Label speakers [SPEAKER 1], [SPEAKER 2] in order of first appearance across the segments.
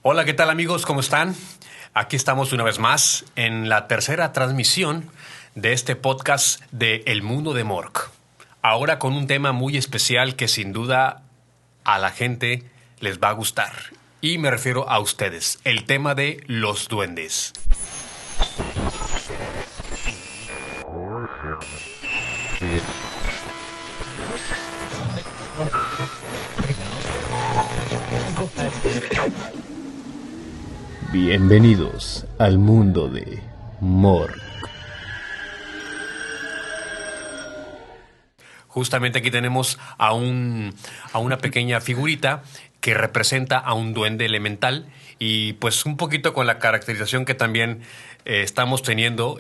[SPEAKER 1] Hola, ¿qué tal amigos? ¿Cómo están? Aquí estamos una vez más en la tercera transmisión de este podcast de El Mundo de Mork. Ahora con un tema muy especial que sin duda a la gente les va a gustar. Y me refiero a ustedes, el tema de los duendes. Bienvenidos al mundo de Mork. Justamente aquí tenemos a una pequeña figurita que representa a un duende elemental y pues un poquito con la caracterización que también estamos teniendo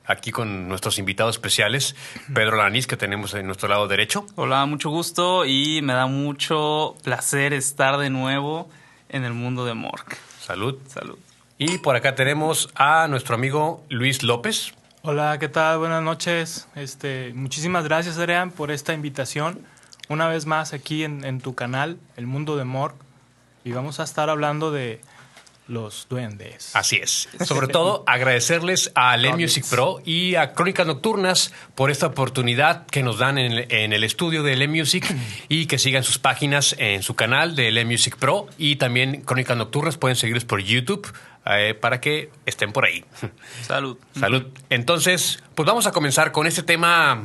[SPEAKER 1] aquí con nuestros invitados especiales, Pedro Lanís, que tenemos en nuestro lado derecho.
[SPEAKER 2] Hola, mucho gusto y me da mucho placer estar de nuevo en el mundo de Mork.
[SPEAKER 1] Salud.
[SPEAKER 2] Salud.
[SPEAKER 1] Y por acá tenemos a nuestro amigo Luis López.
[SPEAKER 3] Hola, ¿qué tal? Buenas noches. Muchísimas gracias, Adrián, por esta invitación. Una vez más aquí en tu canal, El Mundo de Mork. Y vamos a estar hablando de los duendes.
[SPEAKER 1] Así es. Sobre todo agradecerles a LeMusic Pro y a Crónicas Nocturnas por esta oportunidad que nos dan en el estudio de LeMusic y que sigan sus páginas en su canal de LeMusic Pro y también Crónicas Nocturnas. Pueden seguirlos por YouTube para que estén por ahí.
[SPEAKER 2] Salud.
[SPEAKER 1] Salud. Entonces, pues vamos a comenzar con este tema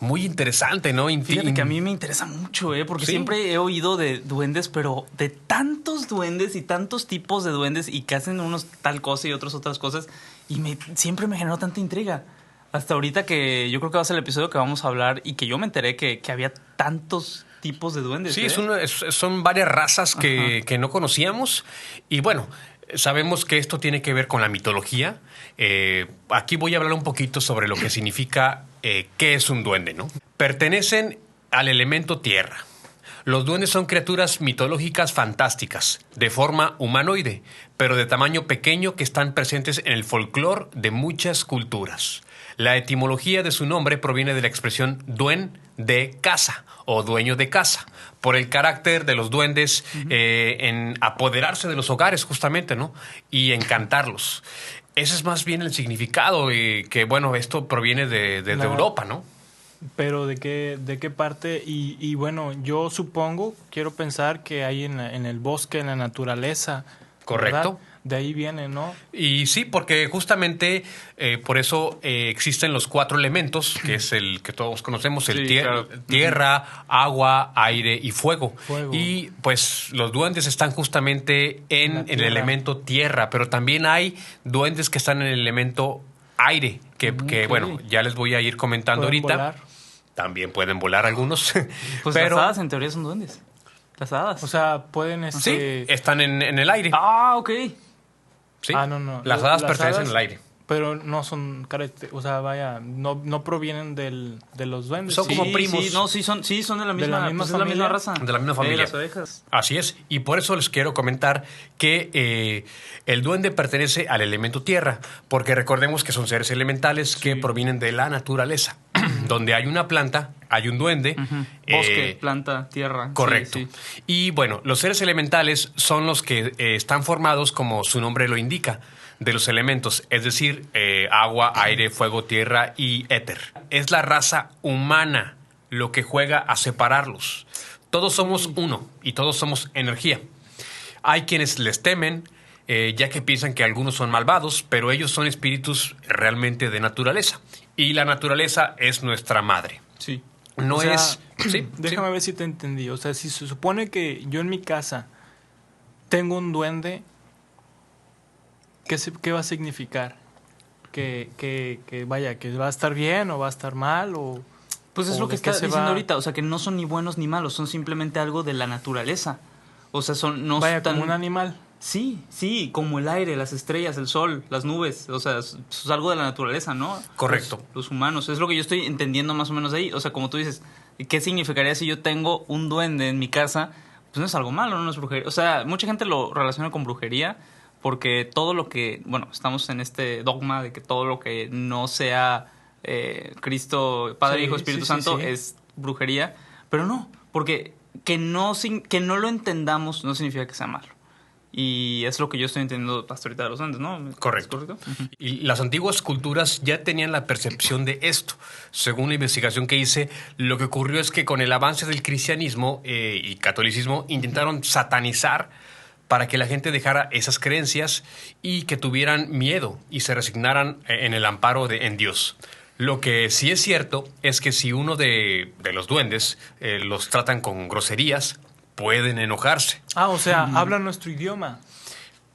[SPEAKER 1] muy interesante, ¿no?
[SPEAKER 2] Fíjate que a mí me interesa mucho, porque
[SPEAKER 1] ¿Sí?
[SPEAKER 2] siempre he oído de duendes, pero de tantos duendes y tantos tipos de duendes y que hacen unos tal cosa y otros otras cosas y siempre me generó tanta intriga. Hasta ahorita que yo creo que va a ser el episodio que vamos a hablar y que yo me enteré que había tantos tipos de duendes.
[SPEAKER 1] Sí, son varias razas que no conocíamos y bueno, sabemos que esto tiene que ver con la mitología. Aquí voy a hablar un poquito sobre lo que significa qué es un duende, ¿no? Pertenecen al elemento tierra. Los duendes son criaturas mitológicas fantásticas, de forma humanoide, pero de tamaño pequeño que están presentes en el folclore de muchas culturas. La etimología de su nombre proviene de la expresión duen de casa o dueño de casa, por el carácter de los duendes en apoderarse de los hogares justamente, ¿no? Y encantarlos. Ese es más bien el significado que, bueno, esto proviene de Europa, ¿no?
[SPEAKER 3] Pero ¿de qué parte? Y bueno, yo supongo, quiero pensar que hay en el bosque, en la naturaleza.
[SPEAKER 1] Correcto.
[SPEAKER 3] ¿Verdad? De ahí viene, ¿no?
[SPEAKER 1] Y sí, porque justamente por eso existen los 4 elementos, que es el que todos conocemos, el
[SPEAKER 2] claro.
[SPEAKER 1] Tierra, agua, aire y fuego.
[SPEAKER 3] Fuego.
[SPEAKER 1] Y pues los duendes están justamente en el elemento tierra, pero también hay duendes que están en el elemento aire, que bueno, ya les voy a ir comentando
[SPEAKER 3] ¿Pueden
[SPEAKER 1] ahorita.
[SPEAKER 3] volar?
[SPEAKER 1] También pueden volar algunos.
[SPEAKER 2] Pues
[SPEAKER 1] pero
[SPEAKER 2] las hadas en teoría son duendes. Las hadas.
[SPEAKER 3] O sea, pueden...
[SPEAKER 1] sí, están en el aire.
[SPEAKER 2] Ok.
[SPEAKER 1] Sí.
[SPEAKER 3] No.
[SPEAKER 1] Las hadas
[SPEAKER 3] Las
[SPEAKER 1] pertenecen
[SPEAKER 3] hadas,
[SPEAKER 1] al aire.
[SPEAKER 3] Pero no son... O sea, vaya, no provienen de los duendes.
[SPEAKER 1] Son como primos.
[SPEAKER 2] Sí, son de la misma,
[SPEAKER 3] misma
[SPEAKER 2] pues es la misma
[SPEAKER 3] familia.
[SPEAKER 2] raza.
[SPEAKER 1] De la misma familia.
[SPEAKER 2] Las ovejas.
[SPEAKER 1] Así es. Y por eso les quiero comentar que el duende pertenece al elemento tierra, porque recordemos que son seres elementales que provienen de la naturaleza. Donde hay una planta, hay un duende.
[SPEAKER 2] Bosque, planta, tierra.
[SPEAKER 1] Correcto.
[SPEAKER 2] Sí.
[SPEAKER 1] Y bueno, los seres elementales son los que están formados, como su nombre lo indica, de los elementos, es decir, agua, aire, fuego, tierra y éter. Es la raza humana lo que juega a separarlos. Todos somos uno y todos somos energía. Hay quienes les temen, ya que piensan que algunos son malvados, pero ellos son espíritus realmente de naturaleza. Y la naturaleza es nuestra madre.
[SPEAKER 2] Sí.
[SPEAKER 1] No
[SPEAKER 3] O sea,
[SPEAKER 1] es... Sí,
[SPEAKER 3] Déjame ver si te entendí. O sea, si se supone que yo en mi casa tengo un duende, ¿qué va a significar? Que vaya, que va a estar bien o va a estar mal o...
[SPEAKER 2] Pues es
[SPEAKER 3] ¿O
[SPEAKER 2] lo
[SPEAKER 3] de
[SPEAKER 2] que está
[SPEAKER 3] qué se
[SPEAKER 2] diciendo
[SPEAKER 3] va?
[SPEAKER 2] ahorita. O sea, que no son ni buenos ni malos. Son simplemente algo de la naturaleza. O sea, no
[SPEAKER 3] Vaya,
[SPEAKER 2] están...
[SPEAKER 3] como un animal.
[SPEAKER 2] Sí, como el aire, las estrellas, el sol, las nubes. O sea, es algo de la naturaleza, ¿no?
[SPEAKER 1] Correcto.
[SPEAKER 2] Los humanos. Es lo que yo estoy entendiendo más o menos de ahí. O sea, como tú dices, ¿qué significaría si yo tengo un duende en mi casa? Pues no es algo malo, no es brujería. O sea, mucha gente lo relaciona con brujería porque todo lo que... Bueno, estamos en este dogma de que todo lo que no sea Cristo, Padre,
[SPEAKER 3] Sí,
[SPEAKER 2] Hijo, Espíritu
[SPEAKER 3] sí,
[SPEAKER 2] Santo
[SPEAKER 3] sí.
[SPEAKER 2] es brujería. Pero no, porque que no lo entendamos no significa que sea malo. Y es lo que yo estoy entendiendo hasta ahorita de los duendes, ¿no?
[SPEAKER 1] Correcto.
[SPEAKER 2] ¿Es correcto? Ujú.
[SPEAKER 1] Y las antiguas culturas ya tenían la percepción de esto. Según la investigación que hice, lo que ocurrió es que con el avance del cristianismo y catolicismo intentaron satanizar para que la gente dejara esas creencias y que tuvieran miedo y se resignaran en el amparo en Dios. Lo que sí es cierto es que si uno de los duendes los tratan con groserías, pueden enojarse.
[SPEAKER 3] O sea, hablan nuestro idioma.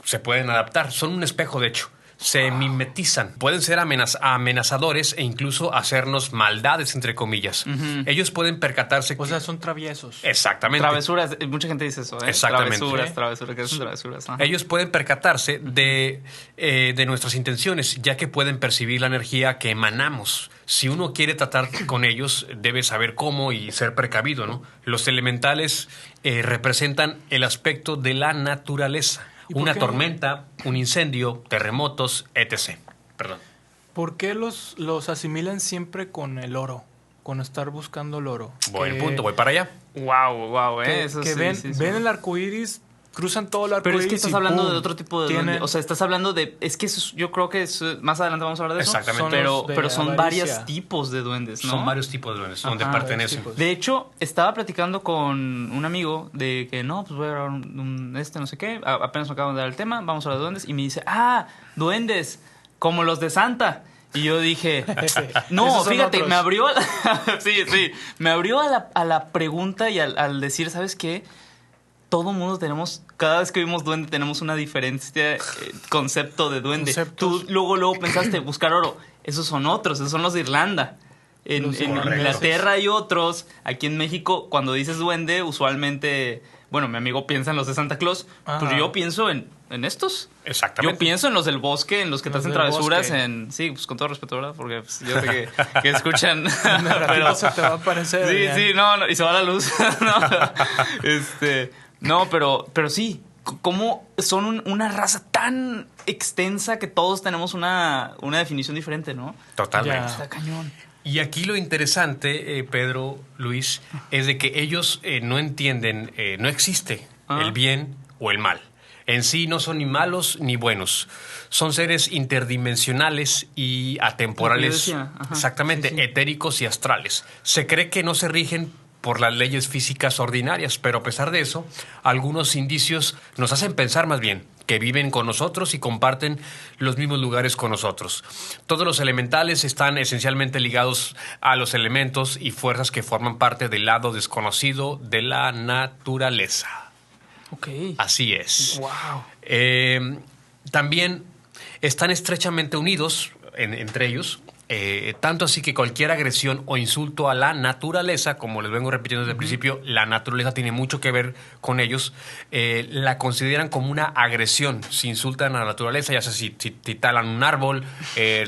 [SPEAKER 1] Se pueden adaptar, son un espejo de hecho. Se mimetizan, pueden ser amenazadores e incluso hacernos maldades, entre comillas. Ellos pueden percatarse
[SPEAKER 3] O sea, son traviesos.
[SPEAKER 1] Exactamente.
[SPEAKER 2] Travesuras, mucha gente dice eso, ¿eh?
[SPEAKER 1] Exactamente.
[SPEAKER 2] Travesuras, ¿qué son travesuras? Ajá.
[SPEAKER 1] Ellos pueden percatarse de nuestras intenciones, ya que pueden percibir la energía que emanamos. Si uno quiere tratar con ellos, debe saber cómo y ser precavido, ¿no? Los elementales representan el aspecto de la naturaleza.
[SPEAKER 3] ¿Y por
[SPEAKER 1] Una
[SPEAKER 3] qué?
[SPEAKER 1] tormenta, un incendio, terremotos, etc. Perdón.
[SPEAKER 3] ¿Por qué los asimilan siempre con el oro? Con estar buscando el oro.
[SPEAKER 1] Buen punto, voy para allá.
[SPEAKER 2] Wow,
[SPEAKER 3] Que,
[SPEAKER 2] eso
[SPEAKER 3] que
[SPEAKER 2] sí,
[SPEAKER 3] ven,
[SPEAKER 2] sí,
[SPEAKER 3] ven el arco iris, cruzan todo el arco
[SPEAKER 2] Pero
[SPEAKER 3] iris.
[SPEAKER 2] es que estás
[SPEAKER 3] y
[SPEAKER 2] hablando
[SPEAKER 3] ¡pum!
[SPEAKER 2] de otro tipo de
[SPEAKER 3] Tienen-
[SPEAKER 2] duende. O sea, estás hablando de... Es que yo creo que más adelante vamos a hablar de eso.
[SPEAKER 1] Exactamente.
[SPEAKER 3] Son
[SPEAKER 2] Pero,
[SPEAKER 3] los de
[SPEAKER 2] pero son
[SPEAKER 3] avaricia.
[SPEAKER 2] varios tipos de duendes, ¿no?
[SPEAKER 1] Son varios tipos de duendes donde
[SPEAKER 2] Ajá,
[SPEAKER 1] pertenecen.
[SPEAKER 3] varios tipos.
[SPEAKER 2] De hecho, estaba platicando con un amigo de que no, pues voy a grabar no sé qué. Apenas me acaban de dar el tema, vamos a hablar de duendes. Y me dice, duendes, como los de Santa. Y yo dije, no,
[SPEAKER 3] Esos son
[SPEAKER 2] fíjate,
[SPEAKER 3] otros.
[SPEAKER 2] me abrió me abrió a la pregunta y al decir, ¿sabes qué? Todo mundo tenemos, cada vez que vimos duende tenemos una diferencia concepto de duende.
[SPEAKER 3] Conceptos.
[SPEAKER 2] Tú luego pensaste, buscar oro. Esos son otros, esos son los de Irlanda. En
[SPEAKER 3] Los
[SPEAKER 2] Inglaterra hay otros. Aquí en México, cuando dices duende, usualmente, bueno, mi amigo piensa en los de Santa Claus.
[SPEAKER 3] Ajá.
[SPEAKER 2] Pues yo pienso en estos.
[SPEAKER 1] Exactamente.
[SPEAKER 2] Yo pienso en los del bosque, en los que te
[SPEAKER 3] Los
[SPEAKER 2] hacen
[SPEAKER 3] del
[SPEAKER 2] travesuras,
[SPEAKER 3] bosque.
[SPEAKER 2] Sí, pues con todo respeto, ¿verdad? Porque pues, yo sé que escuchan.
[SPEAKER 3] Un ratito se te va a aparecer.
[SPEAKER 2] Sí,
[SPEAKER 3] Adrián.
[SPEAKER 2] sí, no, y se va la luz. No, pero sí, como son una raza tan extensa que todos tenemos una definición diferente, ¿no?
[SPEAKER 1] Totalmente.
[SPEAKER 3] Ya.
[SPEAKER 2] Está cañón.
[SPEAKER 1] Y aquí lo interesante, Pedro, Luis, es de que ellos no entienden, no existe el bien o el mal. En sí no son ni malos ni buenos. Son seres interdimensionales y atemporales.
[SPEAKER 2] Lo que yo decía, ajá.
[SPEAKER 1] Exactamente,
[SPEAKER 2] Sí, sí.
[SPEAKER 1] etéricos y astrales. Se cree que no se rigen por las leyes físicas ordinarias, pero a pesar de eso, algunos indicios nos hacen pensar más bien que viven con nosotros y comparten los mismos lugares con nosotros. Todos los elementales están esencialmente ligados a los elementos y fuerzas que forman parte del lado desconocido de la naturaleza.
[SPEAKER 2] Ok.
[SPEAKER 1] Así es.
[SPEAKER 2] Wow.
[SPEAKER 1] También están estrechamente unidos entre ellos, tanto así que cualquier agresión o insulto a la naturaleza, como les vengo repitiendo desde el principio, la naturaleza tiene mucho que ver con ellos, la consideran como una agresión. Si insultan a la naturaleza, ya sea si talan un árbol,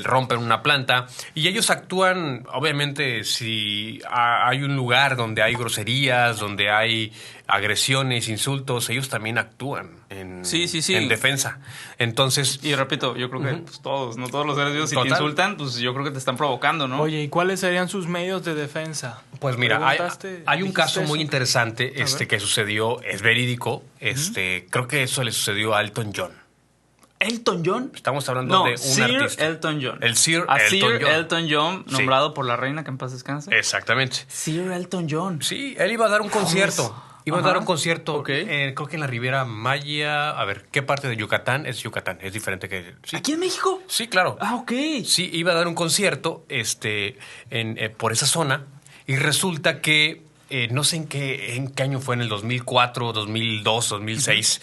[SPEAKER 1] rompen una planta, y ellos actúan, obviamente, si hay un lugar donde hay groserías, donde hay agresiones, insultos, ellos también actúan en defensa. Entonces,
[SPEAKER 2] Y repito, yo creo que pues, todos, no todos los seres vivos, si
[SPEAKER 1] Total.
[SPEAKER 2] te insultan, pues yo creo que te están provocando, ¿no?
[SPEAKER 3] Oye, ¿y cuáles serían sus medios de defensa?
[SPEAKER 1] pues mira,
[SPEAKER 3] ¿Preguntaste?
[SPEAKER 1] hay un
[SPEAKER 3] ¿Dijiste
[SPEAKER 1] caso muy
[SPEAKER 3] eso?
[SPEAKER 1] interesante
[SPEAKER 3] ver.
[SPEAKER 1] que sucedió, es verídico, creo que eso le sucedió a Elton John.
[SPEAKER 2] ¿Elton John?
[SPEAKER 1] Estamos hablando
[SPEAKER 2] No,
[SPEAKER 1] de un
[SPEAKER 2] Sir
[SPEAKER 1] artista.
[SPEAKER 2] Elton John.
[SPEAKER 1] El Sir
[SPEAKER 2] A
[SPEAKER 1] Elton
[SPEAKER 2] Sir
[SPEAKER 1] John.
[SPEAKER 2] Elton John,
[SPEAKER 1] Sí.
[SPEAKER 2] nombrado por la reina, que en paz descanse.
[SPEAKER 1] Exactamente.
[SPEAKER 2] Sir Elton John.
[SPEAKER 1] Sí, él iba a dar un concierto. Iba a
[SPEAKER 2] Ajá.
[SPEAKER 1] dar un concierto,
[SPEAKER 2] Ok.
[SPEAKER 1] creo que en la Riviera Maya. A ver, ¿qué parte de Yucatán? Es Yucatán, es diferente que... Sí,
[SPEAKER 2] ¿Aquí en México?
[SPEAKER 1] sí, claro.
[SPEAKER 2] Ah, ok.
[SPEAKER 1] Sí, iba a dar un concierto por esa zona y resulta que no sé en qué año fue, en el 2004, 2002, 2006.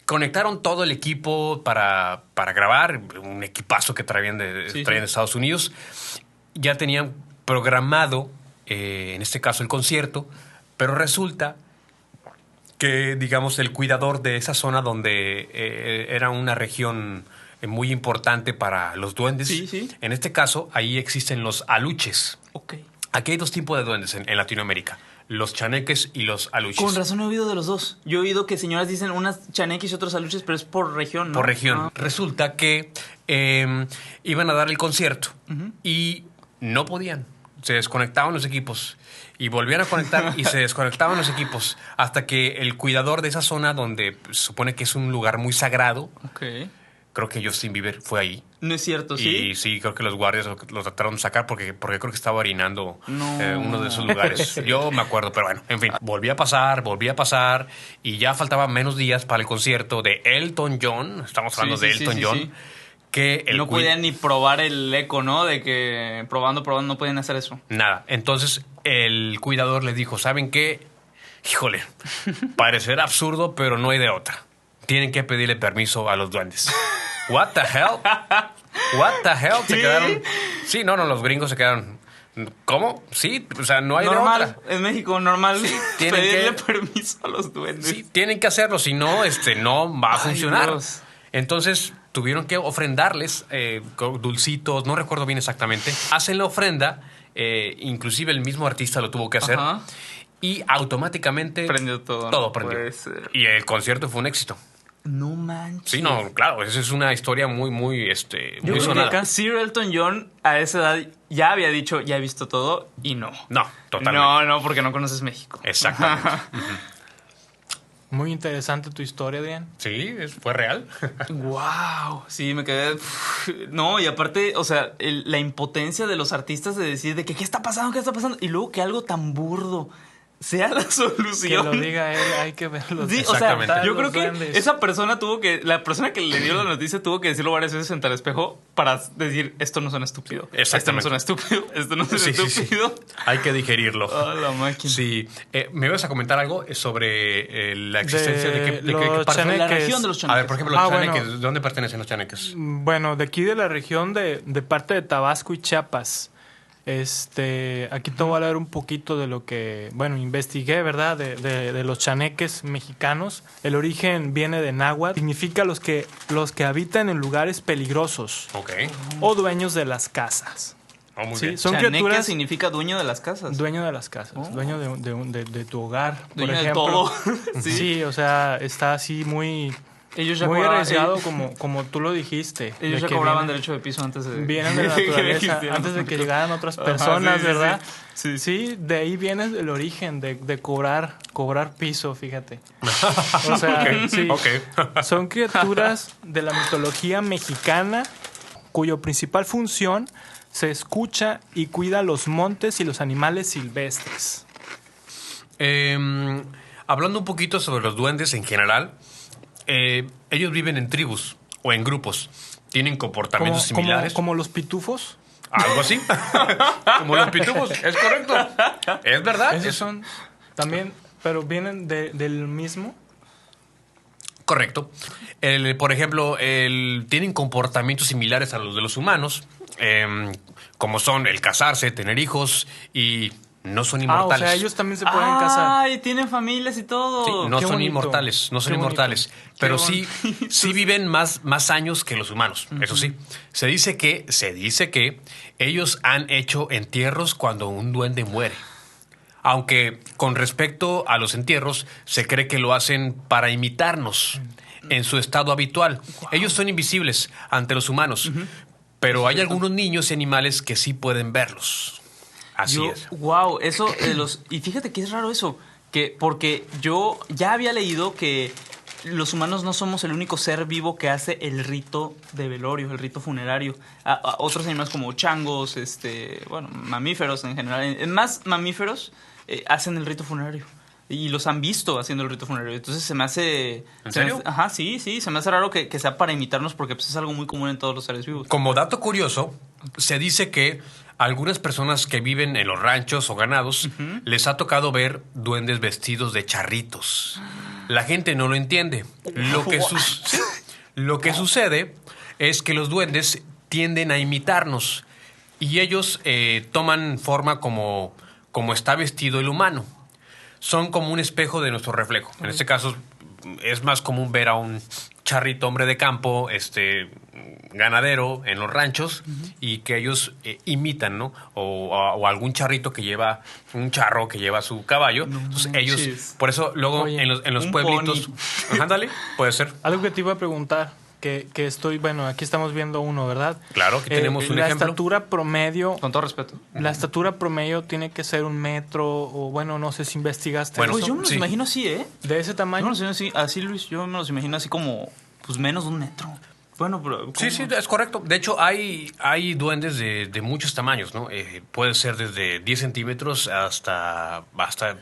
[SPEAKER 1] Conectaron todo el equipo para grabar, un equipazo que traían de Estados Unidos. Ya tenían programado, en este caso, el concierto, pero resulta que, digamos, el cuidador de esa zona donde era una región muy importante para los duendes.
[SPEAKER 2] Sí, sí.
[SPEAKER 1] En este caso, ahí existen los aluches.
[SPEAKER 2] Ok.
[SPEAKER 1] Aquí hay dos tipos de duendes en Latinoamérica. Los chaneques y los aluches.
[SPEAKER 2] Con razón he oído de los dos. Yo he oído que señoras dicen unas chaneques y otros aluches, pero es por región, ¿no?
[SPEAKER 1] Por región.
[SPEAKER 2] Ah.
[SPEAKER 1] Resulta que iban a dar el concierto y no podían. se desconectaban los equipos y volvían a conectar y se desconectaban los equipos hasta que el cuidador de esa zona donde se supone que es un lugar muy sagrado,
[SPEAKER 2] Ok.
[SPEAKER 1] creo que Justin Bieber fue ahí.
[SPEAKER 2] No es cierto, ¿sí?
[SPEAKER 1] Y sí, creo que los guardias lo trataron de sacar porque creo que estaba orinando
[SPEAKER 2] No.
[SPEAKER 1] uno de esos lugares. Yo me acuerdo, pero bueno, en fin. Volví a pasar y ya faltaban menos días para el concierto de Elton John. Estamos hablando
[SPEAKER 2] Sí,
[SPEAKER 1] de
[SPEAKER 2] sí,
[SPEAKER 1] Elton
[SPEAKER 2] sí,
[SPEAKER 1] John.
[SPEAKER 2] sí.
[SPEAKER 1] Que el
[SPEAKER 2] No podían ni probar el eco, ¿no? De que probando, no podían hacer eso.
[SPEAKER 1] Nada. Entonces el cuidador les dijo, ¿saben qué? Híjole, parecerá absurdo, pero no hay de otra. Tienen que pedirle permiso a los duendes. What the hell? What the hell? Se
[SPEAKER 2] ¿Qué?
[SPEAKER 1] quedaron... Sí, no, los gringos se quedaron... ¿Cómo? Sí, o sea, no hay
[SPEAKER 2] Normal,
[SPEAKER 1] de otra.
[SPEAKER 2] en México, normal.
[SPEAKER 1] tienen
[SPEAKER 2] Pedirle
[SPEAKER 1] que-
[SPEAKER 2] permiso a los duendes.
[SPEAKER 1] Sí, tienen que hacerlo, si no, no va a
[SPEAKER 2] Ay,
[SPEAKER 1] funcionar.
[SPEAKER 2] Dios.
[SPEAKER 1] Entonces tuvieron que ofrendarles dulcitos, no recuerdo bien exactamente. Hacen la ofrenda, inclusive el mismo artista lo tuvo que hacer.
[SPEAKER 2] Ajá.
[SPEAKER 1] Y automáticamente
[SPEAKER 2] Prendió todo.
[SPEAKER 1] todo
[SPEAKER 2] No
[SPEAKER 1] prendió.
[SPEAKER 2] puede ser.
[SPEAKER 1] Y el concierto fue un éxito.
[SPEAKER 2] No manches.
[SPEAKER 1] Sí, no, claro, esa es una historia muy, muy,
[SPEAKER 2] Yo
[SPEAKER 1] muy
[SPEAKER 2] creo que
[SPEAKER 1] sonada.
[SPEAKER 2] acá Sir Elton John a esa edad ya había dicho, ya he visto todo, y no.
[SPEAKER 1] No, totalmente.
[SPEAKER 2] No, porque no conoces México.
[SPEAKER 1] Exactamente.
[SPEAKER 3] Muy interesante tu historia, Adrián.
[SPEAKER 1] Sí, fue real.
[SPEAKER 2] Wow, sí, me quedé. No, y aparte, o sea, la impotencia de los artistas de decir de que qué está pasando, y luego que algo tan burdo sea la
[SPEAKER 3] Que
[SPEAKER 2] solución.
[SPEAKER 3] lo diga él, hay que verlo.
[SPEAKER 2] Sí, o sea,
[SPEAKER 1] Exactamente.
[SPEAKER 2] yo creo que esa persona la persona que le dio la noticia tuvo que decirlo varias veces frente al espejo para decir, esto no suena estúpido. Esto no
[SPEAKER 1] Exactamente.
[SPEAKER 2] suena estúpido, esto no suena
[SPEAKER 1] Sí, sí, sí.
[SPEAKER 2] estúpido.
[SPEAKER 1] Hay que digerirlo.
[SPEAKER 2] Ah, la máquina.
[SPEAKER 1] Sí. ¿Me ibas a comentar algo sobre la existencia de qué
[SPEAKER 3] los
[SPEAKER 1] parte?
[SPEAKER 2] La
[SPEAKER 3] chaneques.
[SPEAKER 2] región de los
[SPEAKER 1] A
[SPEAKER 2] chaneques.
[SPEAKER 1] ver, por ejemplo, los
[SPEAKER 3] Ah,
[SPEAKER 1] chaneques.
[SPEAKER 3] bueno.
[SPEAKER 1] ¿De dónde pertenecen los chaneques?
[SPEAKER 3] Bueno, de aquí de la región de parte de Tabasco y Chiapas. Aquí te voy a hablar un poquito de lo que, bueno, investigué, ¿verdad? De los chaneques mexicanos. El origen viene de náhuatl. Significa los que habitan en lugares peligrosos
[SPEAKER 1] Ok.
[SPEAKER 3] o dueños de las casas.
[SPEAKER 1] Oh, muy
[SPEAKER 3] Sí,
[SPEAKER 1] bien.
[SPEAKER 3] son
[SPEAKER 2] Chaneque
[SPEAKER 3] criaturas
[SPEAKER 2] significa dueño de las casas.
[SPEAKER 3] dueño de las casas, dueño de tu hogar,
[SPEAKER 2] Dueño
[SPEAKER 3] por
[SPEAKER 2] de
[SPEAKER 3] ejemplo.
[SPEAKER 2] todo.
[SPEAKER 3] Sí.
[SPEAKER 2] Sí.
[SPEAKER 3] O sea, está así muy
[SPEAKER 2] Ellos ya
[SPEAKER 3] muy
[SPEAKER 2] cobraban,
[SPEAKER 3] arriesgado
[SPEAKER 2] ellos,
[SPEAKER 3] como tú lo dijiste.
[SPEAKER 2] ellos
[SPEAKER 3] de
[SPEAKER 2] ya
[SPEAKER 3] que
[SPEAKER 2] cobraban
[SPEAKER 3] vienen-
[SPEAKER 2] derecho de piso antes de...
[SPEAKER 3] Vienen de la
[SPEAKER 2] que
[SPEAKER 3] naturaleza,
[SPEAKER 2] existieran
[SPEAKER 3] antes de
[SPEAKER 2] los
[SPEAKER 3] que
[SPEAKER 2] mercados.
[SPEAKER 3] llegaran otras
[SPEAKER 2] Ajá,
[SPEAKER 3] personas,
[SPEAKER 2] sí, sí,
[SPEAKER 3] ¿verdad?
[SPEAKER 2] sí.
[SPEAKER 3] Sí, de ahí viene el origen de cobrar piso, fíjate. O sea, sí,
[SPEAKER 1] Ok.
[SPEAKER 3] son criaturas de la mitología mexicana cuyo principal función se escucha y cuida los montes y los animales silvestres.
[SPEAKER 1] Hablando un poquito sobre los duendes en general, ellos viven en tribus o en grupos. Tienen comportamientos similares.
[SPEAKER 3] Como los pitufos.
[SPEAKER 1] Algo así. Como los pitufos. Es correcto. Es verdad.
[SPEAKER 3] Esos son también, pero vienen del mismo.
[SPEAKER 1] Correcto. Por ejemplo, tienen comportamientos similares a los de los humanos, como son el casarse, tener hijos y no son
[SPEAKER 3] O
[SPEAKER 1] inmortales.
[SPEAKER 3] sea, ellos también se pueden casar.
[SPEAKER 2] Ay, tienen familias y todo.
[SPEAKER 1] Sí, no
[SPEAKER 3] Qué
[SPEAKER 1] son
[SPEAKER 3] bonito.
[SPEAKER 1] inmortales, no son
[SPEAKER 3] Qué bonito.
[SPEAKER 1] inmortales, pero sí viven más años que los humanos. Eso sí, se dice que ellos han hecho entierros cuando un duende muere. Aunque con respecto a los entierros, se cree que lo hacen para imitarnos en su estado habitual. Ellos son invisibles ante los humanos, pero hay algunos niños y animales que sí pueden verlos. Así es.
[SPEAKER 2] Wow, eso de los... Y fíjate que es raro eso, porque yo ya había leído que los humanos no somos el único ser vivo que hace el rito de velorio, el rito funerario. A otros animales como changos, bueno, mamíferos en general, más mamíferos hacen el rito funerario. Y los han visto haciendo el rito funerario. Entonces se me hace...
[SPEAKER 1] ¿En serio?
[SPEAKER 2] Ajá, sí, se me hace raro que sea para imitarnos porque pues, es algo muy común en todos los seres vivos.
[SPEAKER 1] Como dato curioso, se dice que algunas personas que viven en los ranchos o ganados les ha tocado ver duendes vestidos de charritos. La gente no lo entiende. Lo que sucede es que los duendes tienden a imitarnos y ellos toman forma como está vestido el humano. Son como un espejo de nuestro reflejo. En este caso es más común ver a un charrito hombre de campo, ganadero en los ranchos y que ellos imitan, ¿no? O algún charrito que lleva, un charro que lleva su caballo. Entonces
[SPEAKER 2] manches.
[SPEAKER 1] ellos, por eso luego
[SPEAKER 3] Oye,
[SPEAKER 1] en los
[SPEAKER 2] un
[SPEAKER 1] pueblitos,
[SPEAKER 2] pony.
[SPEAKER 1] ándale, puede ser.
[SPEAKER 3] Algo que te iba a preguntar. que estoy, bueno, aquí estamos viendo uno, ¿verdad?
[SPEAKER 1] Claro, aquí tenemos un
[SPEAKER 3] la
[SPEAKER 1] ejemplo.
[SPEAKER 3] estatura promedio,
[SPEAKER 2] Con todo respeto.
[SPEAKER 3] la estatura promedio tiene que ser 1 metro, o bueno, no sé si investigaste
[SPEAKER 1] Bueno,
[SPEAKER 2] Pues
[SPEAKER 3] eso.
[SPEAKER 2] yo me los
[SPEAKER 1] sí.
[SPEAKER 2] imagino así, ¿eh?
[SPEAKER 3] De ese
[SPEAKER 2] Yo me
[SPEAKER 3] tamaño.
[SPEAKER 2] los imagino así, Luis. Yo me los imagino así como, pues menos de 1 metro. Bueno, pero... ¿cómo?
[SPEAKER 1] Sí, sí, es correcto. De hecho, hay duendes de muchos tamaños, ¿no? Puede ser desde 10 centímetros hasta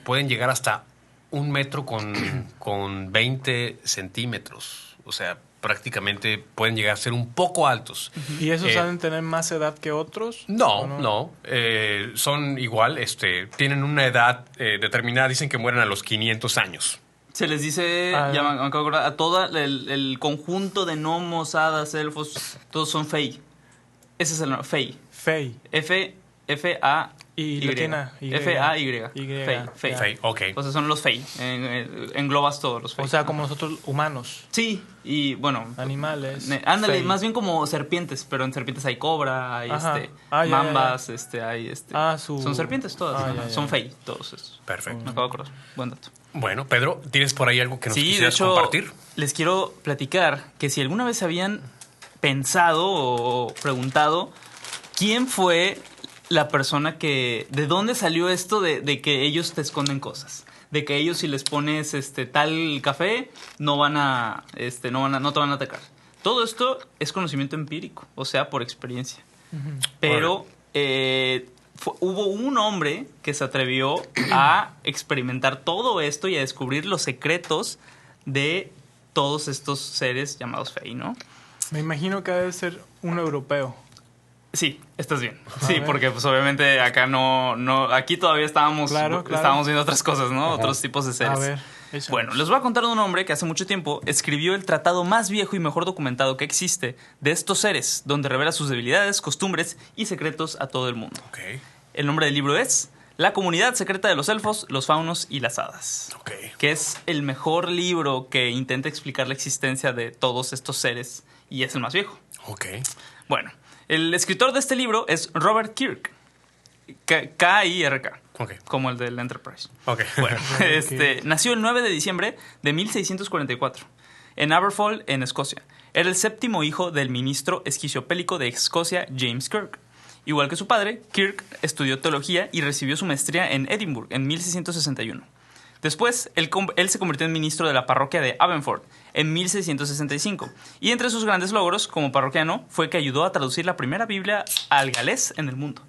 [SPEAKER 1] pueden llegar hasta 1 metro con 20 centímetros. O sea, prácticamente pueden llegar a ser un poco altos.
[SPEAKER 3] ¿Y esos
[SPEAKER 1] Eh,
[SPEAKER 3] han de tener más edad que otros?
[SPEAKER 1] No,
[SPEAKER 3] ¿O
[SPEAKER 1] no. Son igual, tienen una edad determinada. Dicen que mueren a los 500 años.
[SPEAKER 2] Se les dice,
[SPEAKER 3] Ah,
[SPEAKER 2] ya me acabo de acordar, a todo el conjunto de gnomos, hadas, elfos, todos son fey. Ese es el nombre, fey.
[SPEAKER 3] Fey.
[SPEAKER 2] F-A-Y.
[SPEAKER 3] Y latina, Y.
[SPEAKER 2] F-A-Y.
[SPEAKER 3] Y.
[SPEAKER 2] Fey. Fey.
[SPEAKER 1] Fey, ok.
[SPEAKER 2] O sea, son los fey. Englobas todos los fey.
[SPEAKER 3] O sea, como nosotros humanos,
[SPEAKER 2] Sí, y bueno.
[SPEAKER 3] animales.
[SPEAKER 2] Ándale,
[SPEAKER 3] Fey.
[SPEAKER 2] más bien como serpientes, pero en serpientes hay cobra, hay
[SPEAKER 3] Ajá. Ah, ya,
[SPEAKER 2] mambas, hay
[SPEAKER 3] su-
[SPEAKER 2] Son serpientes todas,
[SPEAKER 3] Ah,
[SPEAKER 2] ajá,
[SPEAKER 3] ya.
[SPEAKER 2] son fey, todos estos.
[SPEAKER 1] Perfecto.
[SPEAKER 2] Me acabo de acordar. Buen dato.
[SPEAKER 1] Bueno, Pedro, ¿tienes por ahí algo que nos
[SPEAKER 2] Sí, de
[SPEAKER 1] quisieras
[SPEAKER 2] hecho,
[SPEAKER 1] compartir?
[SPEAKER 2] les quiero platicar que si alguna vez habían pensado o preguntado quién fue la persona de dónde salió esto de que ellos te esconden cosas, de que ellos si les pones tal café no no te van a atacar. Todo esto es conocimiento empírico, o sea, por experiencia. Pero hubo un hombre que se atrevió a experimentar todo esto y a descubrir los secretos de todos estos seres llamados Fey, ¿no?
[SPEAKER 3] Me imagino que debe ser un europeo.
[SPEAKER 2] Sí, estás bien.
[SPEAKER 3] A
[SPEAKER 2] Sí,
[SPEAKER 3] ver.
[SPEAKER 2] porque pues obviamente acá no, aquí todavía estábamos
[SPEAKER 3] Claro.
[SPEAKER 2] estábamos viendo otras cosas, ¿no? Otros tipos de seres.
[SPEAKER 3] A ver, échanos.
[SPEAKER 2] Bueno, les voy a contar de un hombre que hace mucho tiempo escribió el tratado más viejo y mejor documentado que existe de estos seres, donde revela sus debilidades, costumbres y secretos a todo el mundo.
[SPEAKER 1] Ok,
[SPEAKER 2] El nombre del libro es La comunidad secreta de los elfos, los faunos y las hadas,
[SPEAKER 1] ok.
[SPEAKER 2] que es el mejor libro que intenta explicar la existencia de todos estos seres y es el más viejo.
[SPEAKER 1] Ok.
[SPEAKER 2] Bueno, el escritor de este libro es Robert Kirk, K-I-R-K,
[SPEAKER 1] Ok.
[SPEAKER 2] como el del Enterprise.
[SPEAKER 1] Ok.
[SPEAKER 2] Bueno, nació el 9 de diciembre de 1644 en Aberfoyle, en Escocia. Era el 7º hijo del ministro esquizopélico de Escocia, James Kirk. Igual que su padre, Kirk estudió teología y recibió su maestría en Edimburgo en 1661. Después, él se convirtió en ministro de la parroquia de Abenford en 1665. Y entre sus grandes logros como parroquiano fue que ayudó a traducir la primera Biblia al galés en el mundo.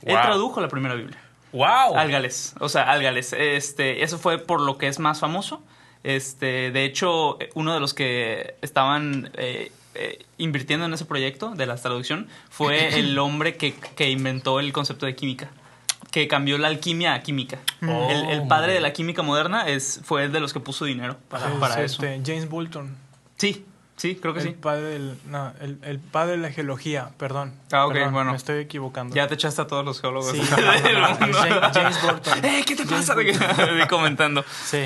[SPEAKER 2] Él
[SPEAKER 1] Wow.
[SPEAKER 2] tradujo la primera Biblia.
[SPEAKER 1] ¡Wow!
[SPEAKER 2] Al galés, o sea, al galés. Eso fue por lo que es más famoso. De hecho, uno de los que estaban invirtiendo en ese proyecto de la traducción fue el hombre que inventó el concepto de química, que cambió la alquimia a química.
[SPEAKER 1] Oh,
[SPEAKER 2] El padre de la química moderna fue de los que puso dinero para
[SPEAKER 3] Es,
[SPEAKER 2] eso.
[SPEAKER 3] James Bolton.
[SPEAKER 2] Sí, creo que
[SPEAKER 3] El
[SPEAKER 2] sí.
[SPEAKER 3] padre el padre de la geología, perdón.
[SPEAKER 2] Ah, ok,
[SPEAKER 3] Perdón,
[SPEAKER 2] bueno.
[SPEAKER 3] Me estoy equivocando.
[SPEAKER 2] Ya te echaste a todos los geólogos
[SPEAKER 3] Sí.
[SPEAKER 2] del mundo.
[SPEAKER 3] James Bolton.
[SPEAKER 2] ¿Qué te pasa? Comentando.
[SPEAKER 3] Sí.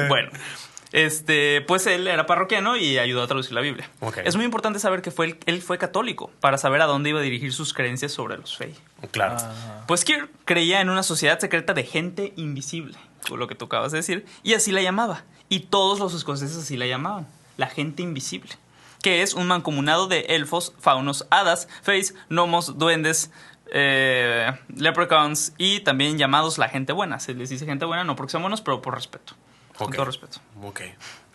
[SPEAKER 2] Bueno, pues él era parroquiano y ayudó a traducir la Biblia.
[SPEAKER 1] Ok.
[SPEAKER 2] Es muy importante saber que él fue católico para saber a dónde iba a dirigir sus creencias sobre los Fey.
[SPEAKER 1] Claro.
[SPEAKER 2] Pues Kirk creía en una sociedad secreta de gente invisible, lo que tú acabas de decir, y así la llamaba. Y todos los escoceses así la llamaban, la gente invisible, que es un mancomunado de elfos, faunos, hadas, feys, gnomos, duendes, leprechauns y también llamados la gente buena. Se les dice gente buena no porque sean buenos, pero por respeto. Con
[SPEAKER 1] Ok.
[SPEAKER 2] todo respeto.
[SPEAKER 1] Ok.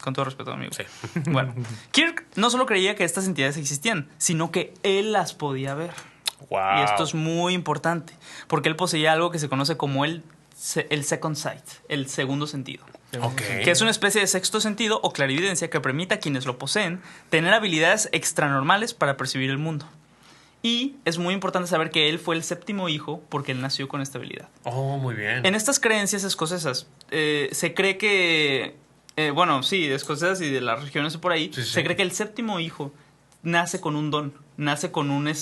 [SPEAKER 2] Con todo respeto, amigo.
[SPEAKER 1] Sí.
[SPEAKER 2] Bueno, Kirk no solo creía que estas entidades existían, sino que él las podía ver.
[SPEAKER 1] Wow.
[SPEAKER 2] Y esto es muy importante, porque él poseía algo que se conoce como el second sight, el segundo sentido,
[SPEAKER 1] Ok.
[SPEAKER 2] que es una especie de sexto sentido o clarividencia que permite a quienes lo poseen tener habilidades extranormales para percibir el mundo. Y es muy importante saber que él fue el 7º hijo porque él nació con esta habilidad.
[SPEAKER 1] Oh, muy bien.
[SPEAKER 2] En estas creencias escocesas se cree que, escocesas y de las regiones por ahí,
[SPEAKER 1] Sí, sí.
[SPEAKER 2] se cree que el 7º hijo nace con un don, nace con un